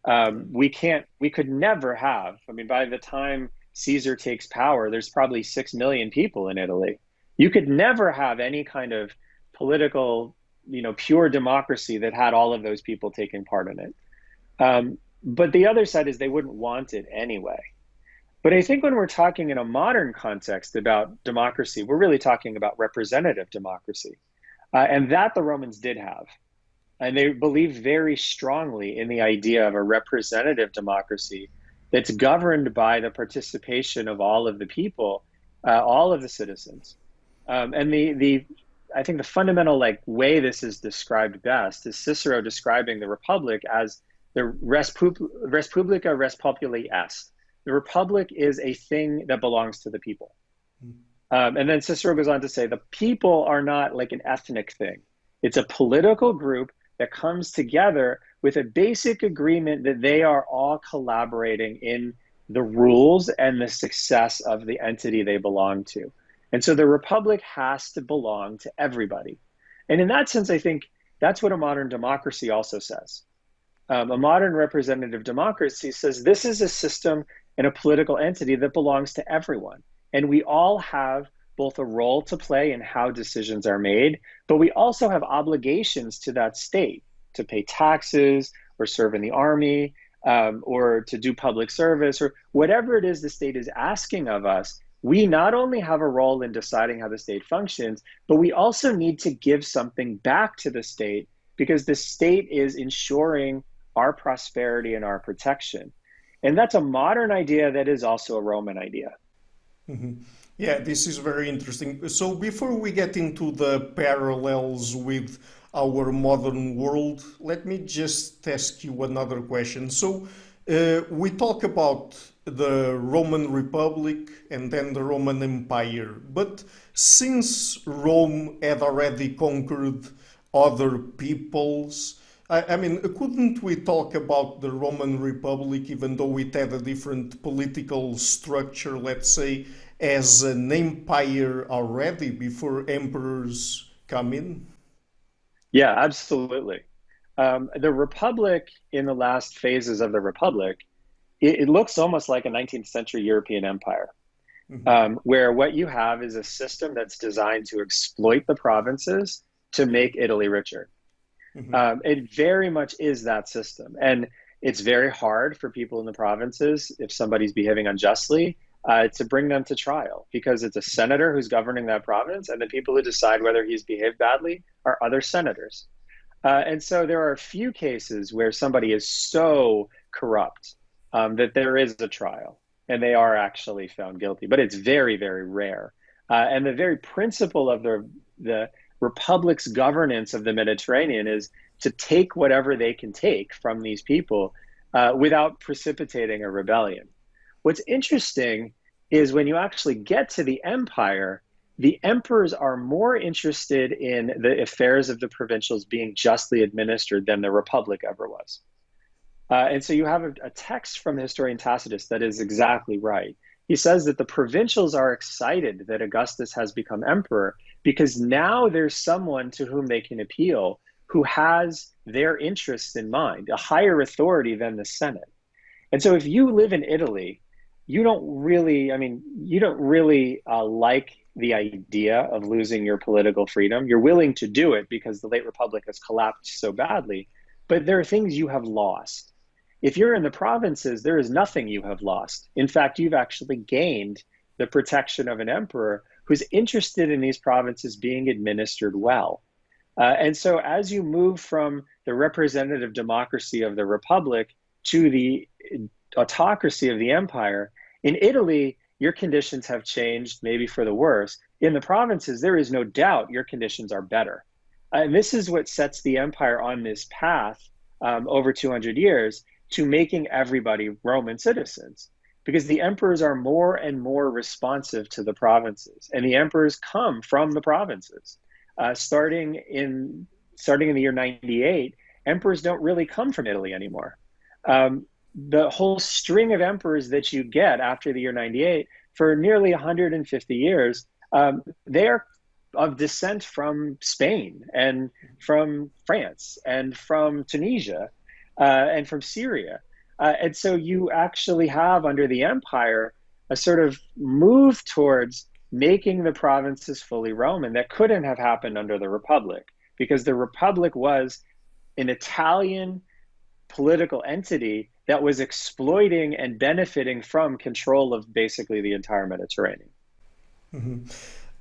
Yeah. We could never have. I mean, by the time Caesar takes power, there's probably 6 million people in Italy. You could never have any kind of political, pure democracy that had all of those people taking part in it. But the other side is they wouldn't want it anyway. But I think when we're talking in a modern context about democracy, we're really talking about representative democracy. And that the Romans did have. And they believed very strongly in the idea of a representative democracy that's governed by the participation of all of the people, all of the citizens. And I think the fundamental way this is described best is Cicero describing the Republic as the Respublica res populi est. The Republic is a thing that belongs to the people. And then Cicero goes on to say the people are not like an ethnic thing. It's a political group that comes together with a basic agreement that they are all collaborating in the rules and the success of the entity they belong to. And so the republic has to belong to everybody. And in that sense, I think that's what a modern democracy also says. A modern representative democracy says this is a system and a political entity that belongs to everyone. And we all have both a role to play in how decisions are made, but we also have obligations to that state to pay taxes or serve in the army or to do public service or whatever it is the state is asking of us. We not only have a role in deciding how the state functions, but we also need to give something back to the state because the state is ensuring our prosperity and our protection. And that's a modern idea that is also a Roman idea. Mm-hmm. Yeah, this is very interesting. So before we get into the parallels with our modern world, let me just ask you another question. So we talk about the Roman Republic and then the Roman Empire, but since Rome had already conquered other peoples, I mean, couldn't we talk about the Roman Republic, even though it had a different political structure, let's say, as an empire already before emperors come in? Yeah, absolutely. The Republic in the last phases of the Republic, it looks almost like a 19th century European empire, where what you have is a system that's designed to exploit the provinces to make Italy richer. It very much is that system. And it's very hard for people in the provinces, if somebody's behaving unjustly, to bring them to trial because it's a senator who's governing that province, and the people who decide whether he's behaved badly are other senators. And so there are a few cases where somebody is so corrupt that there is a trial and they are actually found guilty, but it's very, very rare. And the very principle of the Republic's governance of the Mediterranean is to take whatever they can take from these people without precipitating a rebellion. What's interesting is when you actually get to the empire, the emperors are more interested in the affairs of the provincials being justly administered than the republic ever was. And so you have a text from the historian Tacitus that is exactly right. He says that the provincials are excited that Augustus has become emperor because now there's someone to whom they can appeal who has their interests in mind, a higher authority than the Senate. And so if you live in Italy, you don't really like the idea of losing your political freedom. You're willing to do it because the late republic has collapsed so badly, but there are things you have lost. If you're in the provinces, there is nothing you have lost. In fact, you've actually gained the protection of an emperor who's interested in these provinces being administered well. And so as you move from the representative democracy of the republic to the autocracy of the empire, in Italy, your conditions have changed, maybe for the worse. In the provinces, there is no doubt your conditions are better. And this is what sets the empire on this path over 200 years to making everybody Roman citizens, because the emperors are more and more responsive to the provinces, and the emperors come from the provinces. Starting in the year 98, emperors don't really come from Italy anymore. The whole string of emperors that you get after the year 98 for nearly 150 years, they are of descent from Spain and from France and from Tunisia and from Syria. And so you actually have under the empire a sort of move towards making the provinces fully Roman that couldn't have happened under the Republic, because the Republic was an Italian political entity that was exploiting and benefiting from control of basically the entire Mediterranean. Mm-hmm.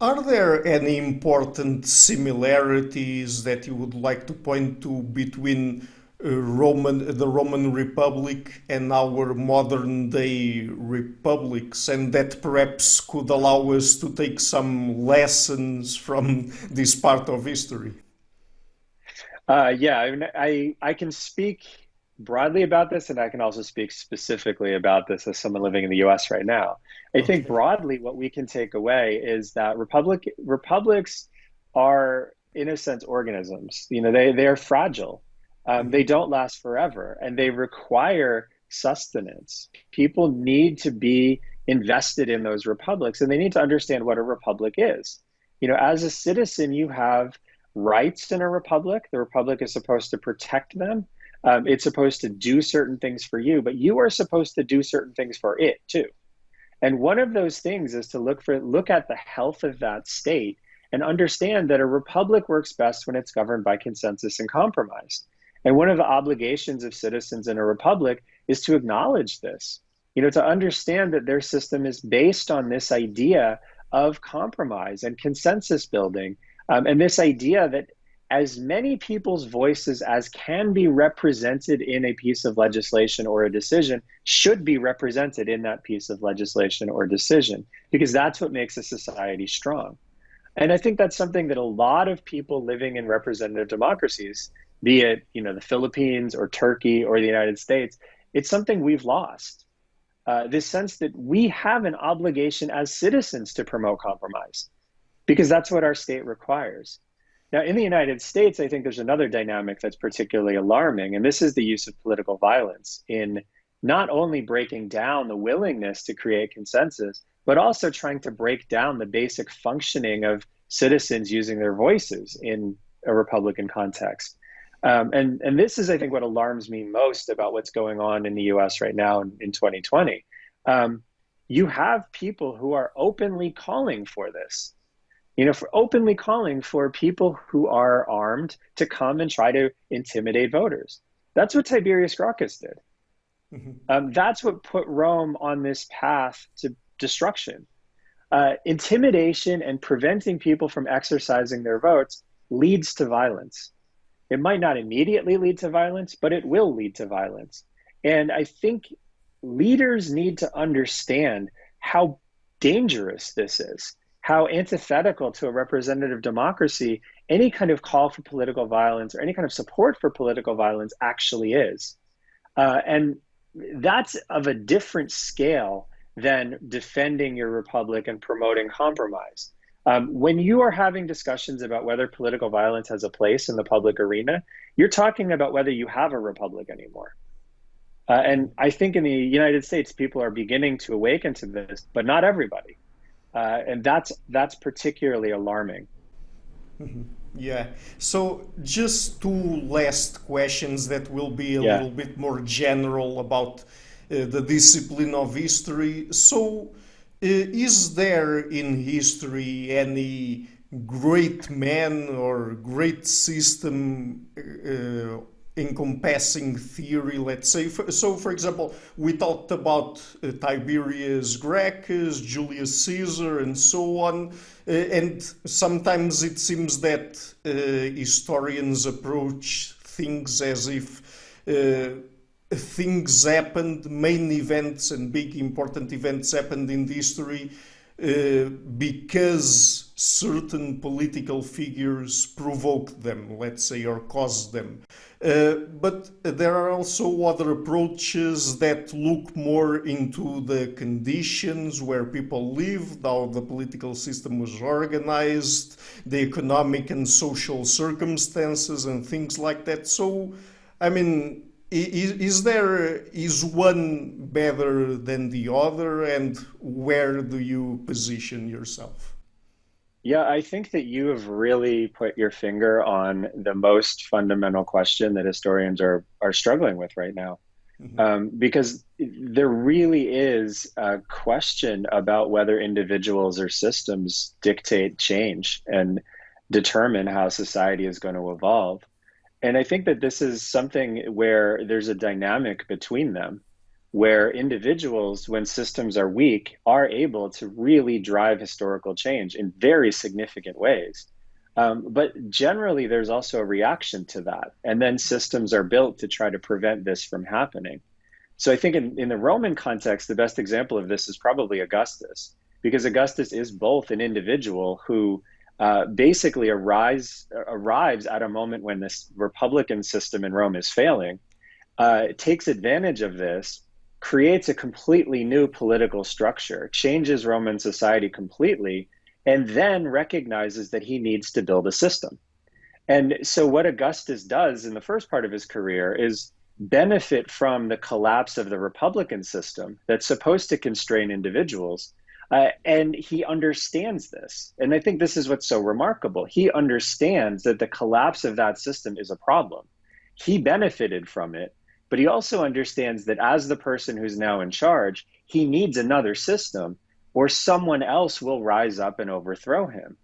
Are there any important similarities that you would like to point to between the Roman Republic and our modern day republics, and that perhaps could allow us to take some lessons from this part of history? I can speak broadly about this, and I can also speak specifically about this as someone living in the US right now. I think Okay. broadly what we can take away is that republics are, in a sense, organisms. They are fragile. They Mhm. don't last forever, and they require sustenance. People need to be invested in those republics, and they need to understand what a republic is. As a citizen, you have rights in a republic. The republic is supposed to protect them. It's supposed to do certain things for you, but you are supposed to do certain things for it too. And one of those things is to look at the health of that state and understand that a republic works best when it's governed by consensus and compromise. And one of the obligations of citizens in a republic is to acknowledge this, to understand that their system is based on this idea of compromise and consensus building, and this idea that as many people's voices as can be represented in a piece of legislation or a decision should be represented in that piece of legislation or decision, because that's what makes a society strong. And I think that's something that a lot of people living in representative democracies, be it, the Philippines or Turkey or the United States, it's something we've lost. This sense that we have an obligation as citizens to promote compromise, because that's what our state requires. Now, in the United States, I think there's another dynamic that's particularly alarming, and this is the use of political violence in not only breaking down the willingness to create consensus, but also trying to break down the basic functioning of citizens using their voices in a Republican context. And this is, I think, what alarms me most about what's going on in the US right now in 2020. You have people who are openly calling for this, for openly calling for people who are armed to come and try to intimidate voters. That's what Tiberius Gracchus did. Mhm. That's what put Rome on this path to destruction. Intimidation and preventing people from exercising their votes leads to violence. It might not immediately lead to violence, but it will lead to violence. And I think leaders need to understand how dangerous this is, how antithetical to a representative democracy any kind of call for political violence or any kind of support for political violence actually is. And that's of a different scale than defending your republic and promoting compromise. When you are having discussions about whether political violence has a place in the public arena, you're talking about whether you have a republic anymore. And I think in the United States, people are beginning to awaken to this, but not everybody. And that's particularly alarming. Yeah. So just two last questions that will be a Yeah. little bit more general about the discipline of history. So, is there in history any great man or great system encompassing theory, let's say? So, for example, we talked about Tiberius Gracchus, Julius Caesar, and so on. And sometimes it seems that historians approach things as if things happened, main events and big important events happened in history because certain political figures provoked them, let's say, or caused them. But there are also other approaches that look more into the conditions where people lived, how the political system was organized, the economic and social circumstances, and things like that. So, I mean, is one better than the other, and where do you position yourself? Yeah, I think that you have really put your finger on the most fundamental question that historians are struggling with right now. Because there really is a question about whether individuals or systems dictate change and determine how society is going to evolve. And I think that this is something where there's a dynamic between them, where individuals, when systems are weak, are able to really drive historical change in very significant ways. But generally, there's also a reaction to that. And then systems are built to try to prevent this from happening. So I think in the Roman context, the best example of this is probably Augustus, because Augustus is both an individual who basically arrives at a moment when this republican system in Rome is failing, takes advantage of this, creates a completely new political structure, changes Roman society completely, and then recognizes that he needs to build a system. And so, what Augustus does in the first part of his career is benefit from the collapse of the republican system that's supposed to constrain individuals. And he understands this. And I think this is what's so remarkable. He understands that the collapse of that system is a problem. He benefited from it, but he also understands that as the person who's now in charge, he needs another system or someone else will rise up and overthrow him.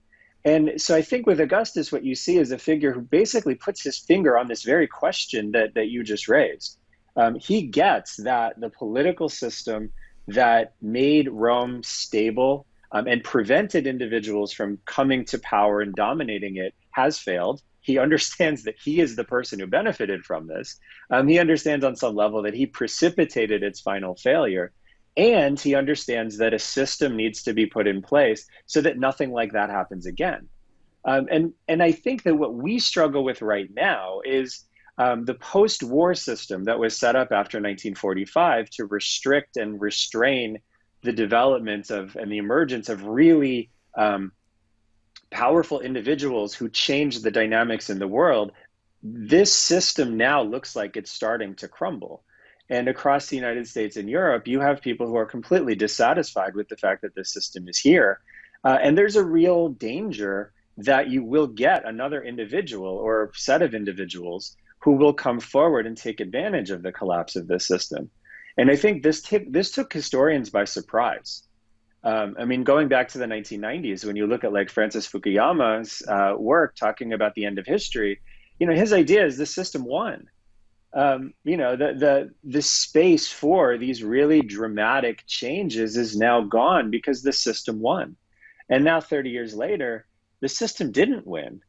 And so I think with Augustus, what you see is a figure who basically puts his finger on this very question that you just raised. He gets that the political system that made Rome stable and prevented individuals from coming to power and dominating it has failed. He understands that he is the person who benefited from this. He understands on some level that he precipitated its final failure. And he understands that a system needs to be put in place so that nothing like that happens again. And I think that what we struggle with right now is the post-war system that was set up after 1945 to restrict and restrain the development of and the emergence of really powerful individuals who changed the dynamics in the world. This system now looks like it's starting to crumble. And across the United States and Europe, you have people who are completely dissatisfied with the fact that this system is here. And there's a real danger that you will get another individual or set of individuals who will come forward and take advantage of the collapse of this system. And I think this took historians by surprise. I mean, going back to the 1990s, when you look at like Francis Fukuyama's work talking about the end of history, his idea is the system won. The space for these really dramatic changes is now gone because the system won. And now 30 years later, the system didn't win.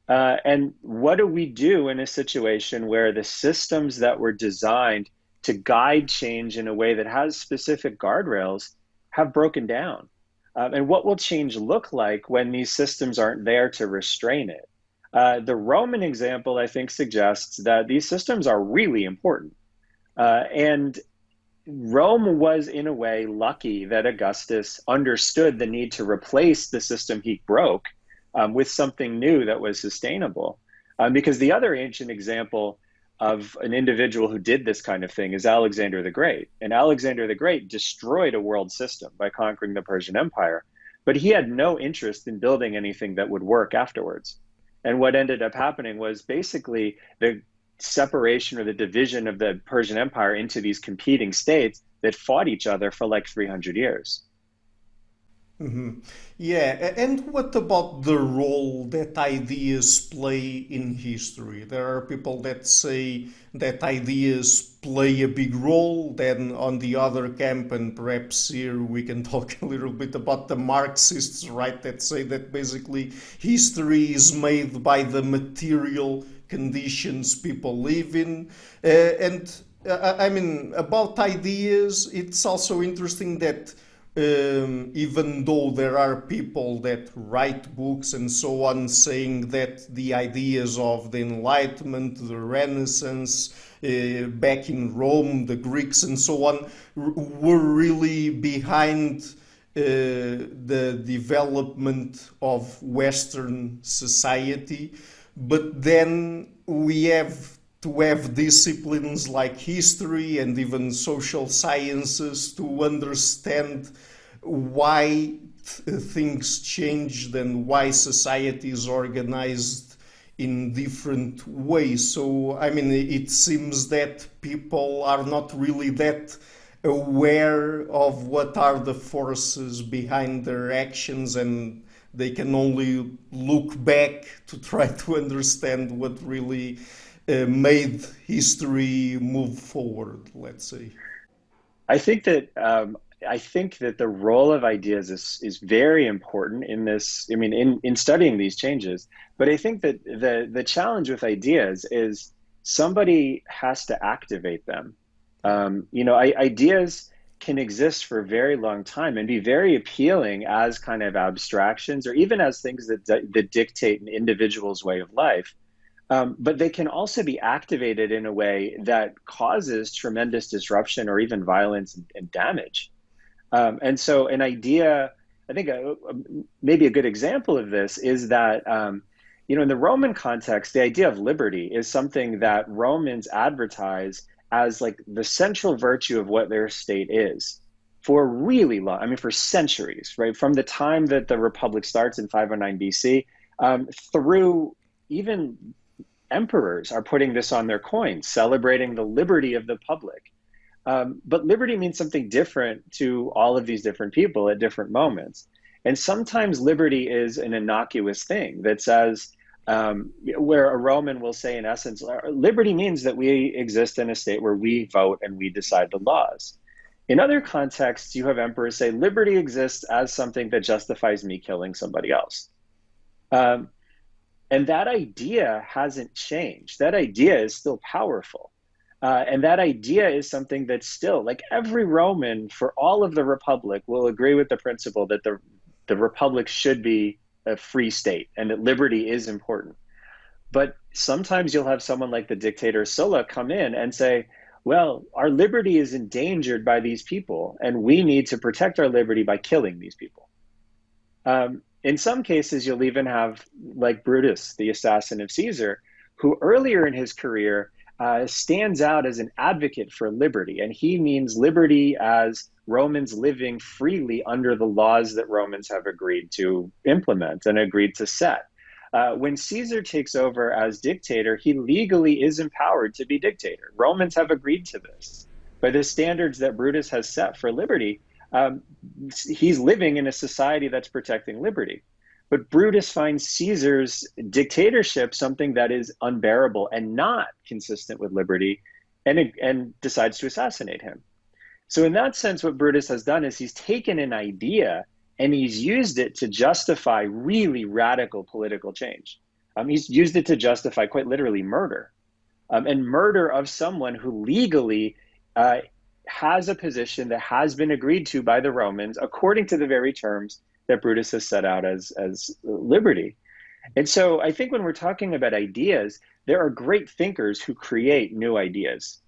And what do we do in a situation where the systems that were designed to guide change in a way that has specific guardrails have broken down? And what will change look like when these systems aren't there to restrain it? The Roman example, I think, suggests that these systems are really important. And Rome was, in a way, lucky that Augustus understood the need to replace the system he broke with something new that was sustainable. Because the other ancient example of an individual who did this kind of thing is Alexander the Great. And Alexander the Great destroyed a world system by conquering the Persian Empire. But he had no interest in building anything that would work afterwards. And what ended up happening was basically the separation or the division of the Persian Empire into these competing states that fought each other for like 300 years. Mm-hmm. Yeah, and what about the role that ideas play in history? There are people that say that ideas play a big role. Then on the other camp, and perhaps here we can talk a little bit about the Marxists, right? That say that basically history is made by the material conditions people live in. I mean, about ideas, it's also interesting that even though there are people that write books and so on saying that the ideas of the Enlightenment, the Renaissance, back in Rome, the Greeks and so on, were really behind the development of Western society. But then we have to have disciplines like history and even social sciences to understand why things changed and why society is organized in different ways. So, I mean, it seems that people are not really that aware of what are the forces behind their actions, and they can only look back to try to understand what really made history move forward, let's say. I think that the role of ideas is very important in this. I mean, in studying these changes. But I think that the challenge with ideas is somebody has to activate them. Ideas can exist for a very long time and be very appealing as kind of abstractions or even as things that dictate an individual's way of life. But they can also be activated in a way that causes tremendous disruption or even violence and damage. And so an idea, I think maybe a good example of this is that, in the Roman context, the idea of liberty is something that Romans advertise as like the central virtue of what their state is for really long, for centuries, right? From the time that the Republic starts in 509 BC, through even emperors are putting this on their coins, celebrating the liberty of the public. But liberty means something different to all of these different people at different moments. And sometimes liberty is an innocuous thing that says, where a Roman will say, in essence, liberty means that we exist in a state where we vote and we decide the laws. In other contexts, you have emperors say, liberty exists as something that justifies me killing somebody else. And that idea hasn't changed. That idea is still powerful. And that idea is something that's still, like every Roman for all of the Republic will agree with the principle that the Republic should be a free state and that liberty is important. But sometimes you'll have someone like the dictator Sulla come in and say, well, our liberty is endangered by these people, and we need to protect our liberty by killing these people. In some cases, you'll even have like Brutus, the assassin of Caesar, who earlier in his career stands out as an advocate for liberty. And he means liberty as Romans living freely under the laws that Romans have agreed to implement and agreed to set. When Caesar takes over as dictator, he legally is empowered to be dictator. Romans have agreed to this. By the standards that Brutus has set for liberty, he's living in a society that's protecting liberty. But Brutus finds Caesar's dictatorship something that is unbearable and not consistent with liberty, and decides to assassinate him. So in that sense, what Brutus has done is he's taken an idea and he's used it to justify really radical political change. He's used it to justify quite literally murder, and murder of someone who legally has a position that has been agreed to by the Romans according to the very terms that Brutus has set out as liberty. And so I think when we're talking about ideas, there are great thinkers who create new ideas.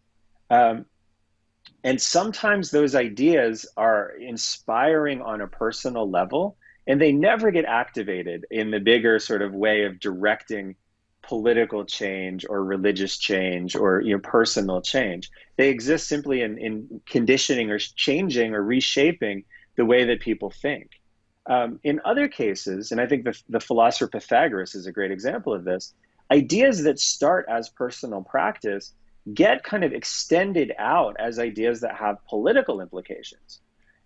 And sometimes those ideas are inspiring on a personal level, and they never get activated in the bigger sort of way of directing political change or religious change or personal change. They exist simply in conditioning or changing or reshaping the way that people think. In other cases, and I think the philosopher Pythagoras is a great example of this, ideas that start as personal practice get kind of extended out as ideas that have political implications.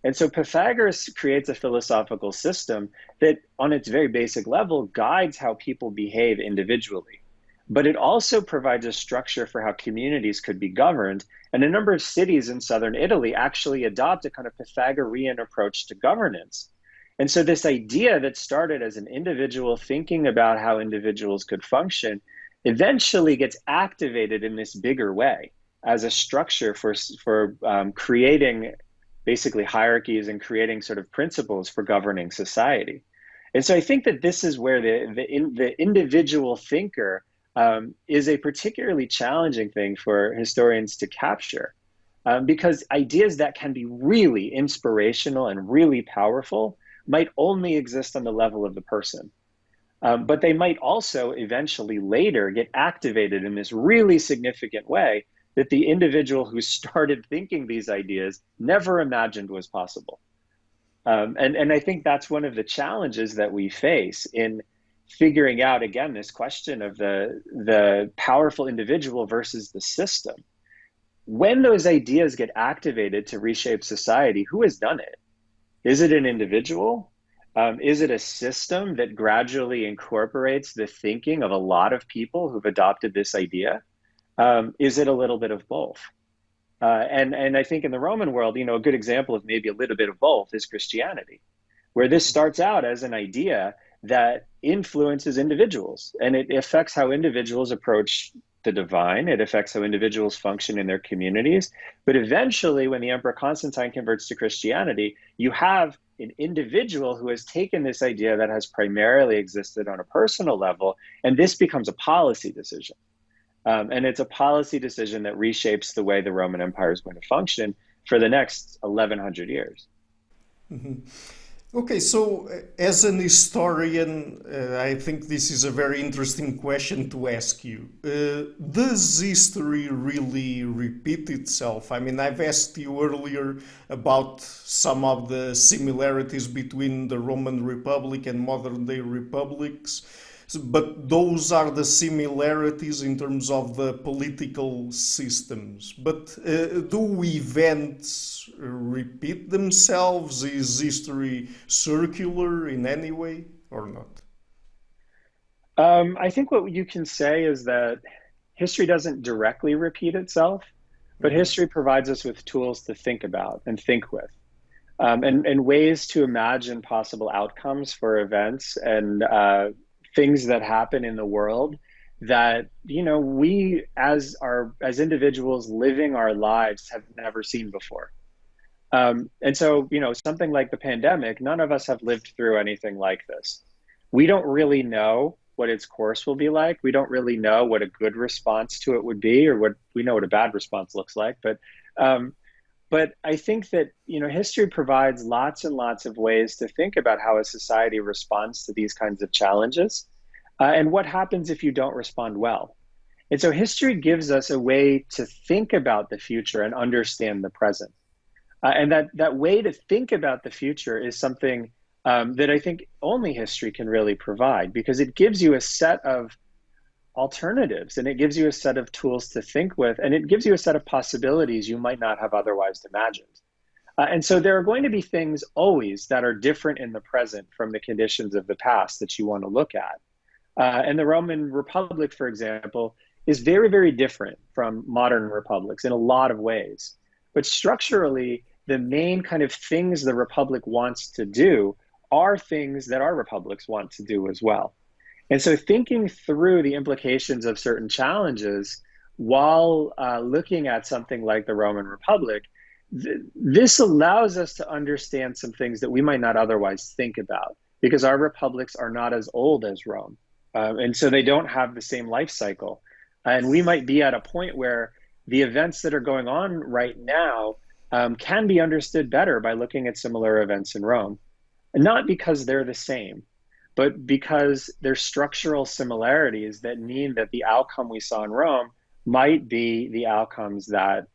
And so Pythagoras creates a philosophical system that on its very basic level guides how people behave individually. But it also provides a structure for how communities could be governed. And a number of cities in southern Italy actually adopt a kind of Pythagorean approach to governance. And so this idea that started as an individual thinking about how individuals could function eventually gets activated in this bigger way as a structure for creating basically hierarchies and creating sort of principles for governing society. And so I think that this is where the individual thinker is a particularly challenging thing for historians to capture, because ideas that can be really inspirational and really powerful might only exist on the level of the person. But they might also eventually later get activated in this really significant way that the individual who started thinking these ideas never imagined was possible. And I think that's one of the challenges that we face in figuring out, again, this question of the powerful individual versus the system. When those ideas get activated to reshape society, who has done it? Is it an individual? Is it a system that gradually incorporates the thinking of a lot of people who've adopted this idea? Is it a little bit of both? And I think in the Roman world, a good example of maybe a little bit of both is Christianity, where this starts out as an idea that influences individuals, and it affects how individuals approach the divine. It affects how individuals function in their communities. But eventually, when the Emperor Constantine converts to Christianity, you have an individual who has taken this idea that has primarily existed on a personal level, and this becomes a policy decision. And it's a policy decision that reshapes the way the Roman Empire is going to function for the next 1100 years. Mm-hmm. Okay, so as an historian, I think this is a very interesting question to ask you. Does history really repeat itself? I mean, I've asked you earlier about some of the similarities between the Roman Republic and modern-day republics, but those are the similarities in terms of the political systems. But do events repeat themselves? Is history circular in any way or not? I think what you can say is that history doesn't directly repeat itself, but history provides us with tools to think about and think with, and ways to imagine possible outcomes for events and things that happen in the world that, you know, we as individuals living our lives have never seen before. And so, you know, something like the pandemic, none of us have lived through anything like this. We don't really know what its course will be like. We don't really know what a good response to it would be, or what we know what a bad response looks like. But I think that, you know, history provides lots and lots of ways to think about how a society responds to these kinds of challenges, and what happens if you don't respond well. And so history gives us a way to think about the future and understand the present. And that way to think about the future is something that I think only history can really provide, because it gives you a set of alternatives, and it gives you a set of tools to think with, and it gives you a set of possibilities you might not have otherwise imagined. And so there are going to be things always that are different in the present from the conditions of the past that you want to look at. And the Roman Republic, for example, is very, very different from modern republics in a lot of ways. But structurally, the main kind of things the Republic wants to do are things that our republics want to do as well. And so thinking through the implications of certain challenges while looking at something like the Roman Republic, this allows us to understand some things that we might not otherwise think about, because our republics are not as old as Rome. And so they don't have the same life cycle. And we might be at a point where the events that are going on right now can be understood better by looking at similar events in Rome. And not because they're the same, but because there's structural similarities that mean that the outcome we saw in Rome might be the outcomes that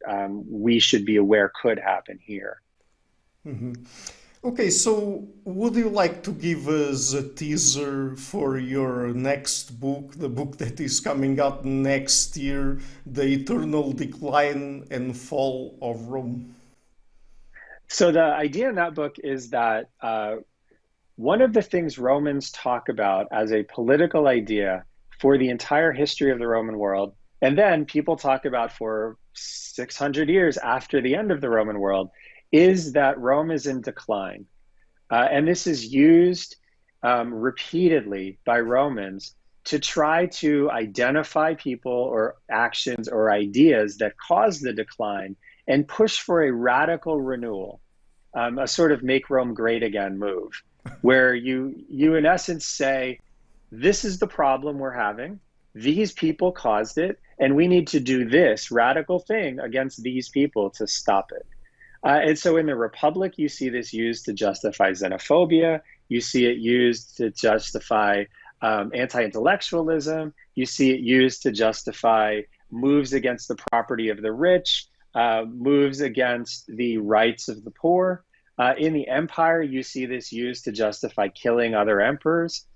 we should be aware could happen here. Mm-hmm. Okay, so would you like to give us a teaser for your next book, the book that is coming out next year, The Eternal Decline and Fall of Rome? So the idea in that book is that one of the things Romans talk about as a political idea for the entire history of the Roman world, and then people talk about for 600 years after the end of the Roman world, is that Rome is in decline. And this is used repeatedly by Romans to try to identify people or actions or ideas that cause the decline and push for a radical renewal, a sort of make Rome great again move, where you in essence say, this is the problem we're having, these people caused it, and we need to do this radical thing against these people to stop it. And so in the Republic, you see this used to justify xenophobia, you see it used to justify anti-intellectualism, you see it used to justify moves against the property of the rich, moves against the rights of the poor. In the empire, you see this used to justify killing other emperors.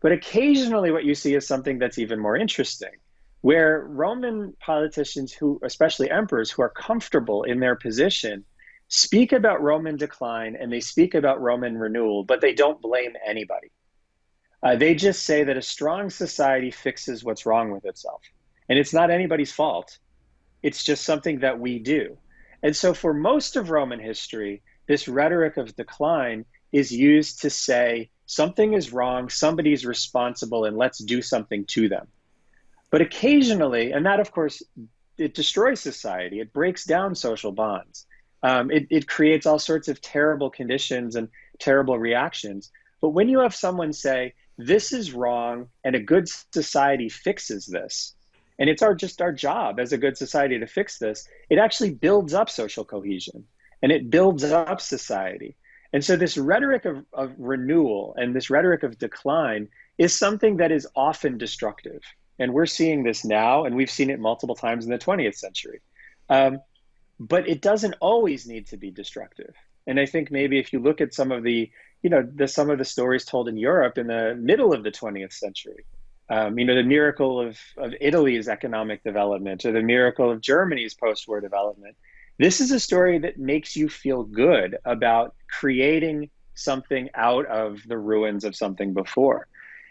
But occasionally what you see is something that's even more interesting, where Roman politicians, who, especially emperors, who are comfortable in their position, speak about Roman decline and they speak about Roman renewal, but they don't blame anybody. They just say that a strong society fixes what's wrong with itself. And it's not anybody's fault. It's just something that we do. And so for most of Roman history, this rhetoric of decline is used to say something is wrong, somebody's responsible, and let's do something to them. But occasionally, and that of course, it destroys society, it breaks down social bonds. It creates all sorts of terrible conditions and terrible reactions. But when you have someone say, this is wrong and a good society fixes this, and it's just our job as a good society to fix this, it actually builds up social cohesion and it builds up society. And so this rhetoric of renewal and this rhetoric of decline is something that is often destructive. And we're seeing this now, and we've seen it multiple times in the 20th century. But it doesn't always need to be destructive. And I think maybe if you look at some of the stories told in Europe in the middle of the 20th century, the miracle of Italy's economic development or the miracle of Germany's post-war development, this is a story that makes you feel good about creating something out of the ruins of something before.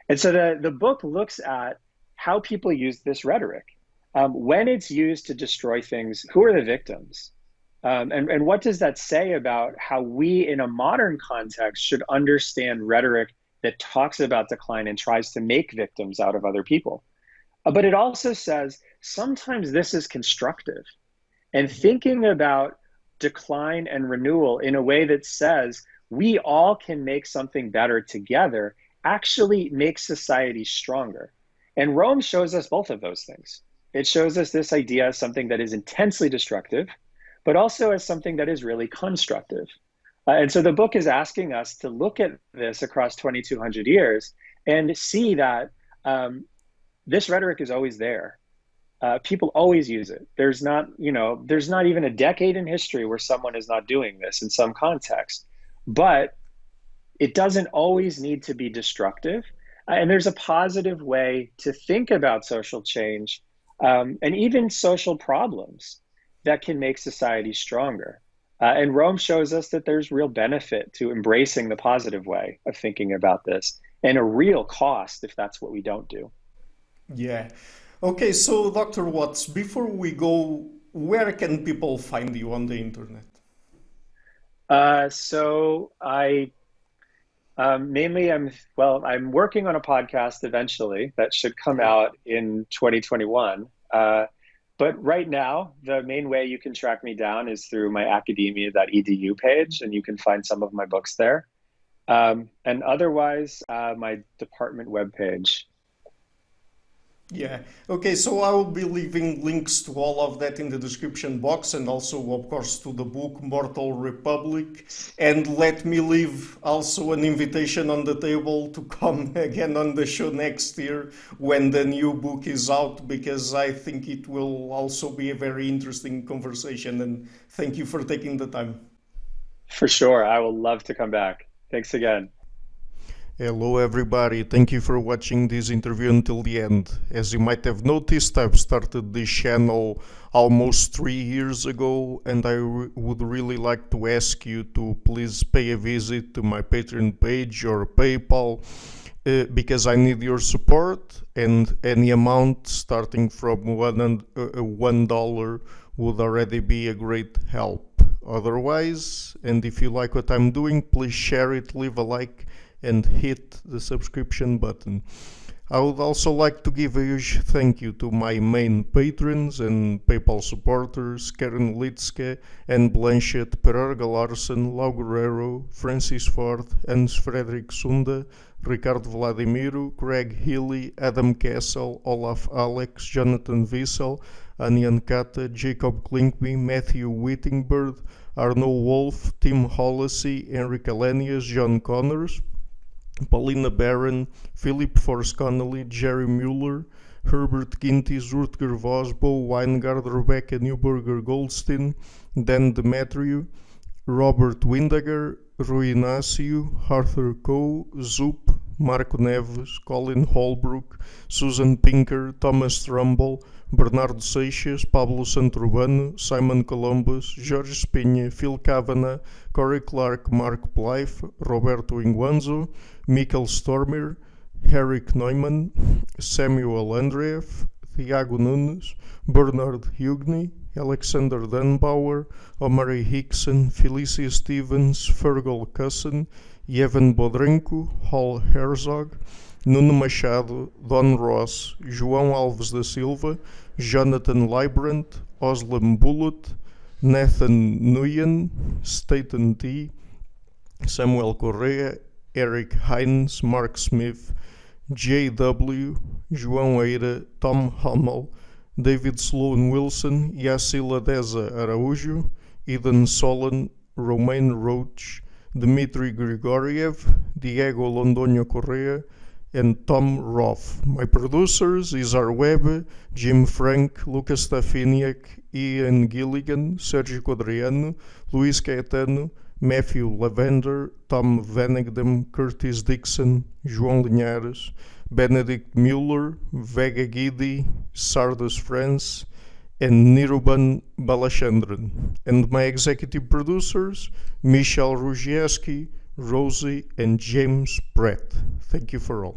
And so the book looks at how people use this rhetoric. When it's used to destroy things, who are the victims? And what does that say about how we in a modern context should understand rhetoric that talks about decline and tries to make victims out of other people? But it also says sometimes this is constructive. And thinking about decline and renewal in a way that says we all can make something better together actually makes society stronger. And Rome shows us both of those things. It shows us this idea as something that is intensely destructive, but also as something that is really constructive. And so the book is asking us to look at this across 2,200 years and see that this rhetoric is always there. People always use it. There's not even a decade in history where someone is not doing this in some context. But it doesn't always need to be destructive. And there's a positive way to think about social change and even social problems that can make society stronger. And Rome shows us that there's real benefit to embracing the positive way of thinking about this and a real cost if that's what we don't do. Yeah. Okay, so Dr. Watts, before we go, where can people find you on the internet? So I mainly I'm working on a podcast eventually that should come out in 2021. But right now, the main way you can track me down is through my academia.edu page, and you can find some of my books there. And otherwise, my department webpage. Yeah. Okay, so I will be leaving links to all of that in the description box and also, of course, to the book Mortal Republic. And let me leave also an invitation on the table to come again on the show next year when the new book is out, because I think it will also be a very interesting conversation. And thank you for taking the time. For sure. I will love to come back. Thanks again. Hello everybody, thank you for watching this interview until the end. As you might have noticed, I've started this channel almost 3 years ago, and I would really like to ask you to please pay a visit to my Patreon page or PayPal, because I need your support, and any amount starting from $1 would already be a great help. Otherwise, and if you like what I'm doing, please share it, leave a like, and hit the subscription button. I would also like to give a huge thank you to my main patrons and PayPal supporters, Karen Litske and Blanchett Pererga Larsen, Lau Guerrero, Francis Ford, Hans Frederick Sunda, Ricardo Vladimiro, Greg Healy, Adam Kessel, Olaf Alex, Jonathan Wiesel, Anian Kata, Jacob Klinkby, Matthew Whittingbird, Arno Wolf, Tim Hollacy, Enric Alenius, John Connors, Paulina Barron, Philip Force Connolly, Jerry Mueller, Herbert Gintis, Rutger Vosbo, Weingard, Rebecca Newberger Goldstein, Dan Demetriou, Robert Windager, Rui Inácio, Arthur Coe, Zoop, Marco Neves, Colin Holbrook, Susan Pinker, Thomas Trumbull, Bernardo Seixas, Pablo Santurbano, Simon Columbus, Jorge Espinha, Phil Kavanagh, Corey Clark, Mark Blythe, Roberto Inguanzo, Mikkel Stormer, Eric Neumann, Samuel Andreev, Thiago Nunes, Bernard Hughney, Alexander Dunbauer, Omari Hickson, Felicia Stevens, Fergal Cusson, Yevon Bodrenko, Hal Herzog, Nuno Machado, Don Ross, João Alves da Silva, Jonathan Librant, Oslam Bullitt, Nathan Nguyen, Staten T, Samuel Correa, Eric Hines, Mark Smith, J.W., João Eira, Tom Hummel, David Sloan Wilson, Yacila Deza Araújo, Eden Solon, Romain Roach, Dmitry Grigoriev, Diego Londoño Correa, and Tom Roth. My producers is Izar Webb, Jim Frank, Lucas Stafiniak, Ian Gilligan, Sergio Codriano, Luis Caetano, Matthew Lavender, Tom Vanegdam, Curtis Dixon, João Linhares, Benedict Mueller, Vega Guidi, Sardus France, and Niruban Balachandran. And my executive producers, Michal Ruzieski, Rosie, and James Brett. Thank you for all.